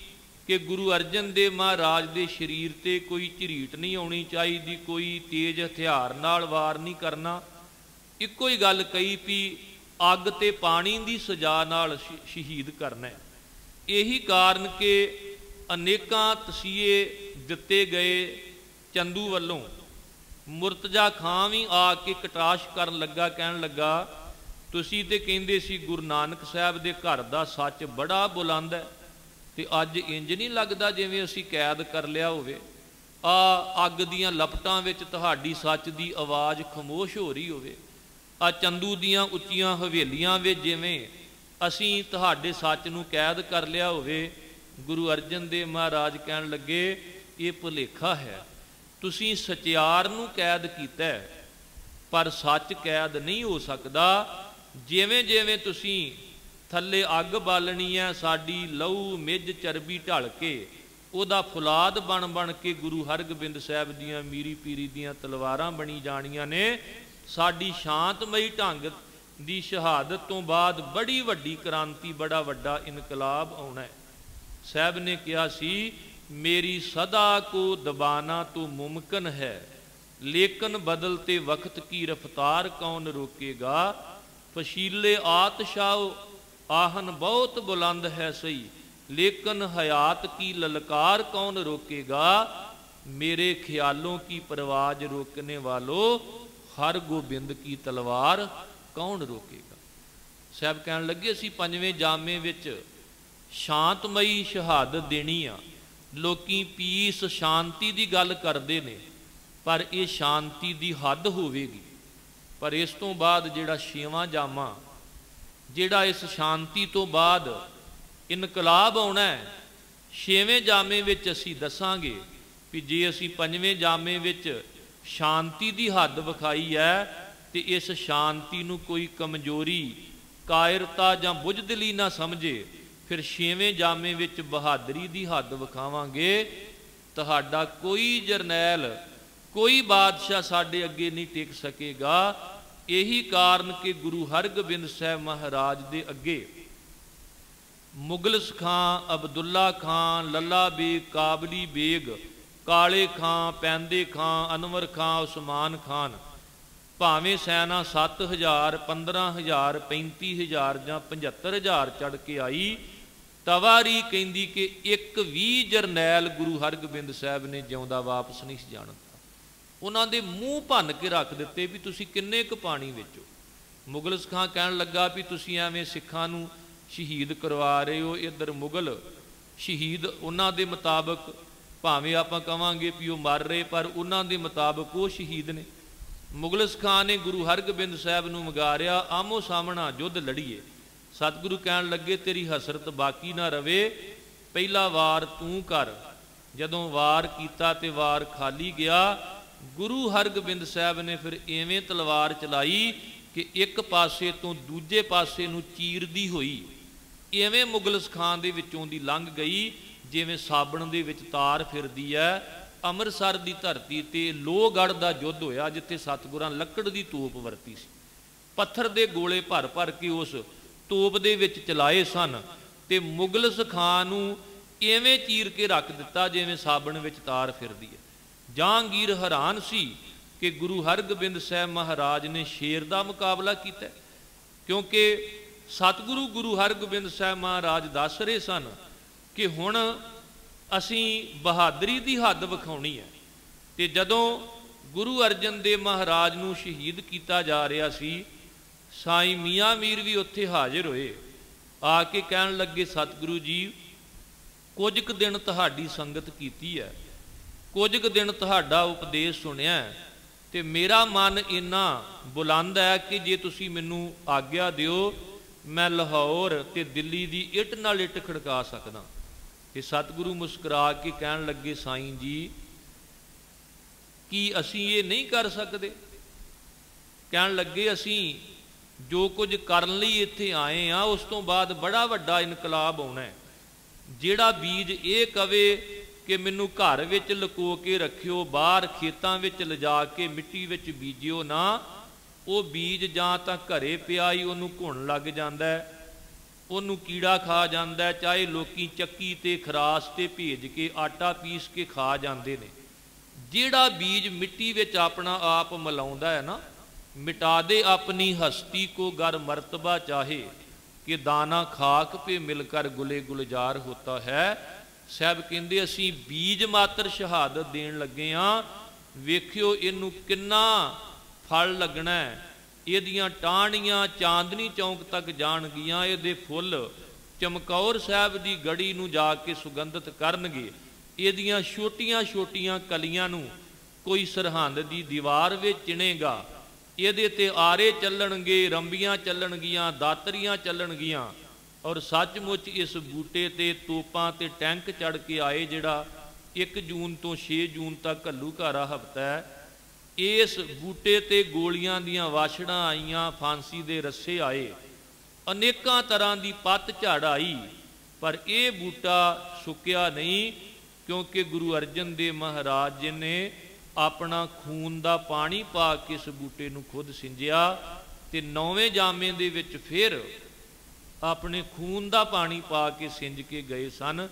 ਕਿ ਗੁਰੂ ਅਰਜਨ ਦੇਵ ਮਹਾਰਾਜ ਦੇ ਸਰੀਰ ਤੇ ਕੋਈ ਝਰੀਟ ਨਹੀਂ ਆਉਣੀ ਚਾਹੀਦੀ, ਕੋਈ ਤੇਜ਼ ਹਥਿਆਰ ਨਾਲ ਵਾਰ ਨਹੀਂ ਕਰਨਾ। ਇੱਕੋ ਹੀ ਗੱਲ ਕਹੀ ਵੀ ਅੱਗ ਤੇ ਪਾਣੀ ਦੀ ਸਜ਼ਾ ਨਾਲ ਸ਼ਹੀਦ ਕਰਨਾ। ਇਹੀ ਕਾਰਨ ਕਿ ਅਨੇਕਾਂ ਤਸੀਹੇ ਦਿੱਤੇ ਗਏ ਚੰਦੂ ਵੱਲੋਂ। ਮੁਰਤਜ਼ਾ ਖਾਂ ਵੀ ਆ ਕੇ ਕਟਾਸ਼ ਕਰਨ ਲੱਗਾ, ਕਹਿਣ ਲੱਗਾ ਤੁਸੀਂ ਤੇ ਕਹਿੰਦੇ ਸੀ ਗੁਰੂ ਨਾਨਕ ਸਾਹਿਬ ਦੇ ਘਰ ਦਾ ਸੱਚ ਬੜਾ ਬੁਲੰਦ ਹੈ, ਤੇ ਅੱਜ ਇੰਜ ਨਹੀਂ ਲੱਗਦਾ ਜਿਵੇਂ ਅਸੀਂ ਕੈਦ ਕਰ ਲਿਆ ਹੋਵੇ। ਅੱਗ ਦੀਆਂ ਲਪਟਾਂ ਵਿੱਚ ਤੁਹਾਡੀ ਸੱਚ ਦੀ ਆਵਾਜ਼ ਖਾਮੋਸ਼ ਹੋ ਰਹੀ ਹੋਵੇ। ਚੰਦੂ ਦੀਆਂ ਉੱਚੀਆਂ ਹਵੇਲੀਆਂ ਵਿੱਚ ਜਿਵੇਂ ਅਸੀਂ ਤੁਹਾਡੇ ਸੱਚ ਨੂੰ ਕੈਦ ਕਰ ਲਿਆ ਹੋਵੇ। ਗੁਰੂ ਅਰਜਨ ਦੇਵ ਮਹਾਰਾਜ ਕਹਿਣ ਲੱਗੇ ਇਹ ਭੁਲੇਖਾ ਹੈ, ਤੁਸੀਂ ਸਚਿਆਰ ਨੂੰ ਕੈਦ ਕੀਤਾ, ਪਰ ਸੱਚ ਕੈਦ ਨਹੀਂ ਹੋ ਸਕਦਾ। ਜਿਵੇਂ ਜਿਵੇਂ ਤੁਸੀਂ ਥੱਲੇ ਅੱਗ ਬਾਲਣੀ ਹੈ, ਸਾਡੀ ਲਹੂ ਮਿੱਝ ਚਰਬੀ ਢਲ ਕੇ ਉਹਦਾ ਫੁਲਾਦ ਬਣ ਬਣ ਕੇ ਗੁਰੂ ਹਰਗੋਬਿੰਦ ਸਾਹਿਬ ਦੀਆਂ ਮੀਰੀ ਪੀਰੀ ਦੀਆਂ ਤਲਵਾਰਾਂ ਬਣੀ ਜਾਣੀਆਂ ਨੇ। ਸਾਡੀ ਸ਼ਾਂਤਮਈ ਢੰਗ ਦੀ ਸ਼ਹਾਦਤ ਤੋਂ ਬਾਅਦ ਬੜੀ ਵੱਡੀ ਕ੍ਰਾਂਤੀ, ਬੜਾ ਵੱਡਾ ਇਨਕਲਾਬ ਆਉਣਾ ਹੈ। ਸਾਹਿਬ ਨੇ ਕਿਹਾ ਸੀ, ਮੇਰੀ ਸਦਾ ਕੋ ਦਬਾਨਾ ਤੋ ਮੁਮਕਿਨ ਹੈ, ਲੇਕਿਨ ਬਦਲਤੇ ਵਕਤ ਕੀ ਰਫਤਾਰ ਕੌਣ ਰੋਕੇਗਾ। ਫਸ਼ੀਲੇ ਆਤਸ਼ਾਓ आहन बहुत बुलंद है सही, लेकिन हयात की ललकार कौन रोकेगा। मेरे ख्यालों की परवाज रोकने वालों, हर गोबिंद की तलवार कौन रोकेगा। साहब कहन लगे असी पंजवें जामे विच शांतमई शहादत देनी आ। लोकी पीस शांति की गल करते ने, पर यह शांति की हद होवेगी। पर इस तो बाद जिहड़ा छेवां जामा, ਜਿਹੜਾ ਇਸ ਸ਼ਾਂਤੀ ਤੋਂ ਬਾਅਦ ਇਨਕਲਾਬ ਆਉਣਾ ਹੈ, ਛੇਵੇਂ ਜਾਮੇ ਵਿੱਚ ਅਸੀਂ ਦੱਸਾਂਗੇ ਵੀ ਜੇ ਅਸੀਂ ਪੰਜਵੇਂ ਜਾਮੇ ਵਿੱਚ ਸ਼ਾਂਤੀ ਦੀ ਹੱਦ ਵਿਖਾਈ ਹੈ ਤੇ ਇਸ ਸ਼ਾਂਤੀ ਨੂੰ ਕੋਈ ਕਮਜ਼ੋਰੀ, ਕਾਇਰਤਾ ਜਾਂ ਬੁਝਦਿਲੀ ਨਾ ਸਮਝੇ, ਫਿਰ ਛੇਵੇਂ ਜਾਮੇ ਵਿੱਚ ਬਹਾਦਰੀ ਦੀ ਹੱਦ ਵਿਖਾਵਾਂਗੇ। ਤੁਹਾਡਾ ਕੋਈ ਜਰਨੈਲ, ਕੋਈ ਬਾਦਸ਼ਾਹ ਸਾਡੇ ਅੱਗੇ ਨਹੀਂ ਟਿਕ ਸਕੇਗਾ। यही कारण कि गुरु हरगोबिंद साहब महाराज दे अगे मुगलस खां, अब्दुल्ला खां, लला बेग, काबली बेग, काले खां, पैंदे खां, अनवर खां, उस्मान खान, भावें सैना 7,000, 15,000, 35,000 जां 75,000 चढ़ के आई, तवारी कहती कि एक भी जरनैल गुरु हरगोबिंद साहब ने जिउंदा वापस नहीं जाना। उन्हां दे मूँह भन्न के रख दिते भी तुसीं किन्ने क पानी विच हो। मुगलस खां कहन लगा भी तुसीं एवें सिखां नूं शहीद करवा रहे हो। इधर मुगल शहीद उन्हां दे मुताबक, भावें आपां कहांगे भी वो मर रहे, पर उन्हां दे मुताबक वो शहीद ने। मुगलस खां ने गुरु हरगोबिंद साहब नूं मगारिया, आमो सामना युद्ध लड़ीए। सतगुरु कहन लगे तेरी हसरत बाकी ना रवे, पहला वार तूं कर। जदों वार कीता ते वार खाली गया। गुरु हरगोबिंद साहब ने फिर इवें तलवार चलाई कि एक पासे तो दूजे पासे नूं चीरदी होई इवें मुगलस खां दे विचों दी लंघ गई, जिवें साबण दे विच तार फिरदी है। अमृतसर दी धरती ते लोहगढ़ दा युद्ध होया, जिथे सतगुरां लक्कड़ दी तोप वरती सी। पत्थर दे गोले भर भर के उस तोप दे विच चलाए सन ते मुगलस खां नूं इवें चीर के रख दिता जिवें साबण विच तार फिरदी है। जहांगीर हैरान सी कि गुरु हरगोबिंद साहब महाराज ने शेर का मुकाबला किया, क्योंकि सतगुरु गुरु हरगोबिंद साहब महाराज दस रहे सन कि हुण असी बहादरी की हद विखाउणी है। ते जदों गुरु अर्जन देव महाराज नूं शहीद किया जा रहा सी, साईं मियाँ मीर भी उत्थे हाजिर होए। आके कहन लगे सतगुरु जी, कुछ क दिन तुहाडी संगत कीती है, कुछ क दिन तुहाडा उपदेश सुनिया, ते मेरा मन इन्ना बुलंद है कि जे तुसी मैनू आग्या दिओ, मैं लाहौर ते दिल्ली दी इट नाल इट खड़का सकदा। ते सतगुरु मुस्कुरा के कहन लगे साईं जी, की असी ये नहीं कर सकते। कहन लगे असी जो कुछ करन लई इत्थे आए हाँ, उस तो बाद बड़ा वड्डा इनकलाब आउणा है। जिहड़ा बीज ये कवे कि मैनू घर विच लुको के रखियो, बाहर खेतां विच लिजा के मिट्टी विच बीजियो ना, वो बीज जां तां घरे पिया ही उहनूं घुण लग जांदा है, उहनूं कीड़ा खा जांदा है। चाहे लोकी चक्की ते खरास ते भेज के आटा पीस के खा जांदे ने। जिहड़ा बीज मिट्टी विच अपना आप मिलाउंदा है ना, मिटा दे अपनी हस्ती को गर मर्तबा चाहे, कि दाना खाक पे मिलकर गुले गुलजार होता है। साहब कहंदे असी बीज मात्र शहादत देन लगे हाँ, वेखियो इनू किन्ना फल लगना है। इहदियां टाहणियां चांदनी चौंक तक जाणगियां, इहदे फुल चमकौर साहब दी गड़ी नूं जाके सुगंधित करनगे। इहदियां छोटियां छोटियां कलियां नूं कोई सरहंद दी दीवार विच चिणेगा, इहदे ते आरे चलणगे, रंबियां चलणगियां, दातरियां चलणगियां। और सचमुच इस बूटे ते तोपां ते टैंक चढ़ के आए, जिहड़ा 1 जून तो 6 जून तक घल्लूघारा हफ्ता है। इस बूटे ते गोलियां दियां वाछड़ां आईयां, फांसी दे रस्से आए, अनेकां तरह की पत झड़ आई, पर यह बूटा सुक्या नहीं, क्योंकि गुरु अर्जन देव महाराज जी ने अपना खून का पानी पा के इस बूटे नूं खुद सिंजिया ते 9वें जामे दे विच फिर अपने खून का पानी पा के सिंज के गए सन।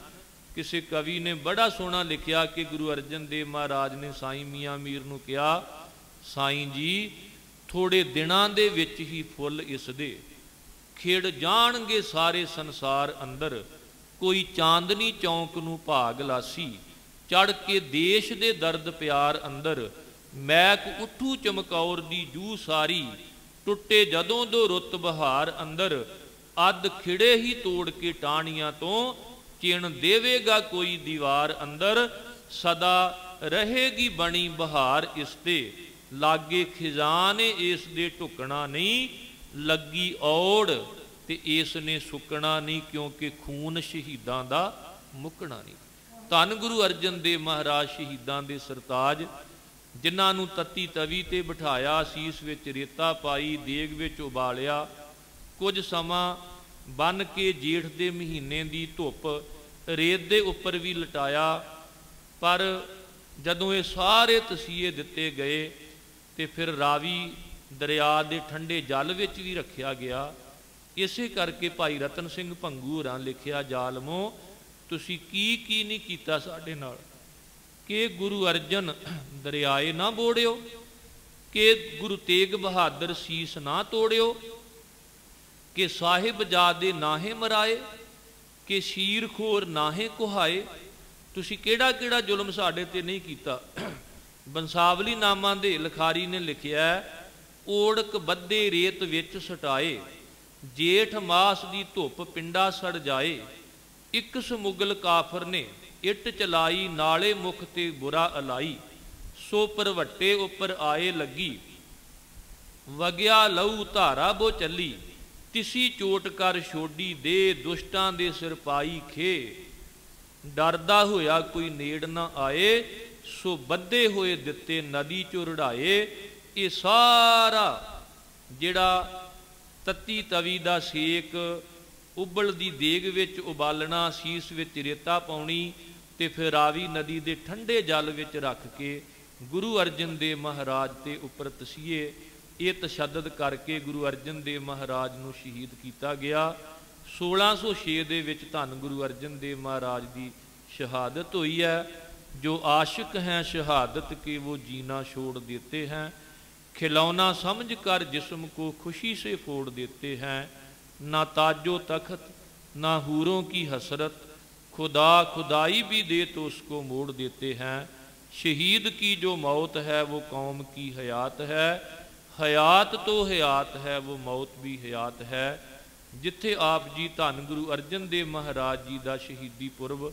किसी कवि ने बड़ा सोहना लिखिया कि गुरु अर्जन देव महाराज ने साईं मियाँ मीर नूं कहा, साईं जी थोड़े दिनां दे विच ही फुल इसदे खिड़ जाणगे सारे संसार अंदर, कोई चांदनी चौंक नूं भाग लासी, चढ़ के देश दे दर्द प्यार अंदर, मैक उठू चमकौर दी जू सारी, टुटे जदों दो रुत बहार अंदर, अद खिड़े ही तोड़ के टाणियां तो, चिण देवेगा कोई दीवार अंदर, सदा रहेगी बनी बहार इसते, लागे खिजाने इस दे ढुकना नहीं, लगी औड़ ते इसने सुकना नहीं, क्योंकि खून शहीदां दा मुकना नहीं। धन गुरु अर्जन देव महाराज शहीदां दे सरताज, जिन्हां नूं तत्ती तवी ते बिठाया, सीस विच रेता पाई, देग विच उबालिया, कुछ समा बन के जेठ दे महीने दी धुप रेत दे उपर भी लटाया, पर जदों ये सारे तसीए दिते गए तो फिर रावी दरिया के ठंडे जल विच भी रखिया गया। इसे करके भाई रतन सिंह भंगू होरां लिखिया, जालमो तुसी की नहीं कीता साडे नाल, कि गुरु अर्जन दरियाए ना बोड़ियो, कि गुरु तेग बहादुर सीस ना तोड़ियो, कि साहिब जादे नाहे मराए, कि शीर खोर नाहे कुहाए, तुसी केड़ा केड़ा जुल्म साडे ते नहीं कीता। बंसावली नामा दे लिखारी ने लिखिया, ओड़क बद्दे रेत विच सटाए, जेठ मास दी धुप पिंडा सड़ जाए, इक समुगल काफर ने इट चलाई, नाले मुख ते बुरा अलाई, सो परवट्टे उपर आए लगी, वग्या लहू धारा बो चली, तिसी चोट कर छोड़ी दे, दुष्टां दे सिर पाई खे, डरदा होया कोई नेड़ ना आए, सो बद्धे होए दिते नदी चो रड़ाए। ये सारा जिहड़ा तत्ती तवी दा सेक, उबलदी देग विच उबालना, सीस विच रेता पाउणी ते फिर रावी नदी दे ठंडे जल विच रख के गुरु अर्जन देव महाराज ते उपर तसीए ये तशद्दद करके गुरु अर्जन देव महाराज नूं शहीद किया गया। 1606 दे विच धन गुरु अर्जन देव महाराज की शहादत हुई है। जो आशिक हैं शहादत के वो जीना छोड़ देते हैं, खिलौना समझ कर जिस्म को खुशी से फोड़ देते हैं, ना ताजो तख्त ना हूरों की हसरत, खुदा खुदाई भी दे तो उसको मोड़ देते हैं। शहीद की जो मौत है वो कौम की हयात है, हयात तो हयात है वो मौत भी हयात है। जिथे आप जी धन गुरु अर्जन देव महाराज जी का शहीदी पुरब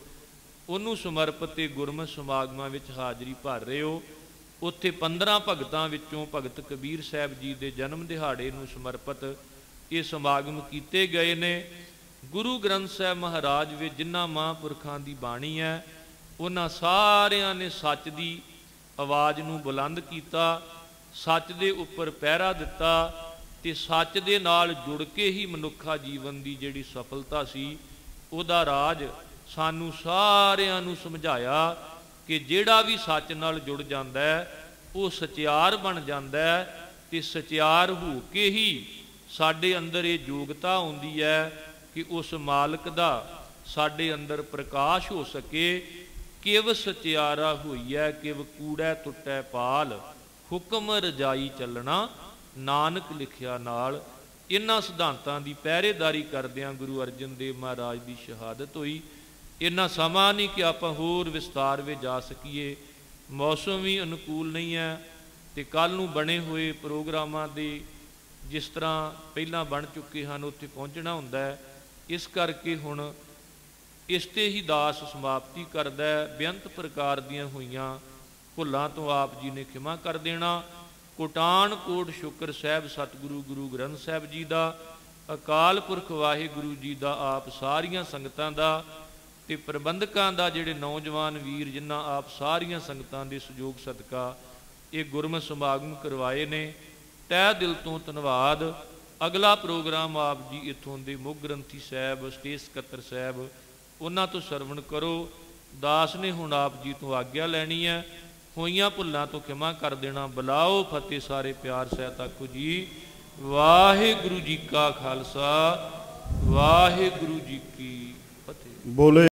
उन्होंने समर्पित गुरमत समागमां विच हाज़री भर रहे हो, उत्थे 15 भगतां विचों भगत कबीर साहब जी के जन्म दिहाड़े नूं समर्पित ये समागम किए गए ने। गुरु ग्रंथ साहब महाराज विच जिन्हां महापुरखां की बाणी है उन्हां सारियां ने सच की आवाज़ नूं बुलंद किया, सच दे उपर पहरा दिता ते सच दे नाल जुड़ के ही मनुखा जीवन की जिहड़ी सफलता सी उहदा राज सानू सारियां नूं समझाया कि जिहड़ा भी सच नाल जुड़ जांदा है वो सचियार बन जांदा है ते सचियार हो के ही साडे अंदर ये योग्यता आउंदी है कि उस मालक दा साडे अंदर प्रकाश हो सके। किव सचियारा होई है किव कूड़ै टुटै पाल, हुक्म रजाई चलना नानक लिखिया नाल। इन्हां सिद्धांतां दी पहरेदारी करदिआं गुरु अर्जन देव महाराज की शहादत हुई। इन्ना समा नहीं कि आपां होर विस्तार में जा सकीए, मौसम भी अनुकूल नहीं है तो कल नूं बने हुए प्रोग्रामां दे जिस तरह पहलां बन चुके हैं उत्थे पहुँचना हुंदा है। इस करके हुण इसते ही दास समाप्ति करदा है। बेअंत प्रकार दीआं होईआं भुलां तो आप जी ने खिमा कर देना। कोटान कोट शुक्र साहब सतगुरु गुरु ग्रंथ साहब जी का, अकाल पुरख वाहिगुरू जी का, आप सारियां संगतां दा ਤੇ ਪ੍ਰਬੰਧਕਾਂ ਦਾ ਜਿਹੜੇ ਨੌਜਵਾਨ ਵੀਰ ਜਿਨ੍ਹਾਂ ਆਪ ਸਾਰੀਆਂ ਸੰਗਤਾਂ ਦੇ ਸਹਿਯੋਗ ਸਦਕਾ ਇਹ ਗੁਰਮਤਿ ਸਮਾਗਮ ਕਰਵਾਏ ਨੇ, ਤਹਿ ਦਿਲ ਤੋਂ ਧੰਨਵਾਦ। ਅਗਲਾ ਪ੍ਰੋਗਰਾਮ ਆਪ ਜੀ ਇੱਥੋਂ ਦੇ ਮੁੱਖ ਗ੍ਰੰਥੀ ਸਾਹਿਬ, ਸਟੇਜ ਸਕੱਤਰ ਸਾਹਿਬ, ਉਹਨਾਂ ਤੋਂ ਸਰਵਣ ਕਰੋ। ਦਾਸ ਨੇ ਹੁਣ ਆਪ ਜੀ ਤੋਂ ਆਗਿਆ ਲੈਣੀ ਹੈ। ਹੋਈਆਂ ਭੁੱਲਾਂ ਤੋਂ ਖਿਮਾ ਕਰ ਦੇਣਾ। ਬੁਲਾਓ ਫਤਿਹ ਸਾਰੇ ਪਿਆਰ ਸਹਿਤ ਆਖੋ ਜੀ ਵਾਹਿਗੁਰੂ ਜੀ ਕਾ ਖਾਲਸਾ, ਵਾਹਿਗੁਰੂ ਜੀ ਕੀ ਫਤਿਹ। ਬੋਲੇ।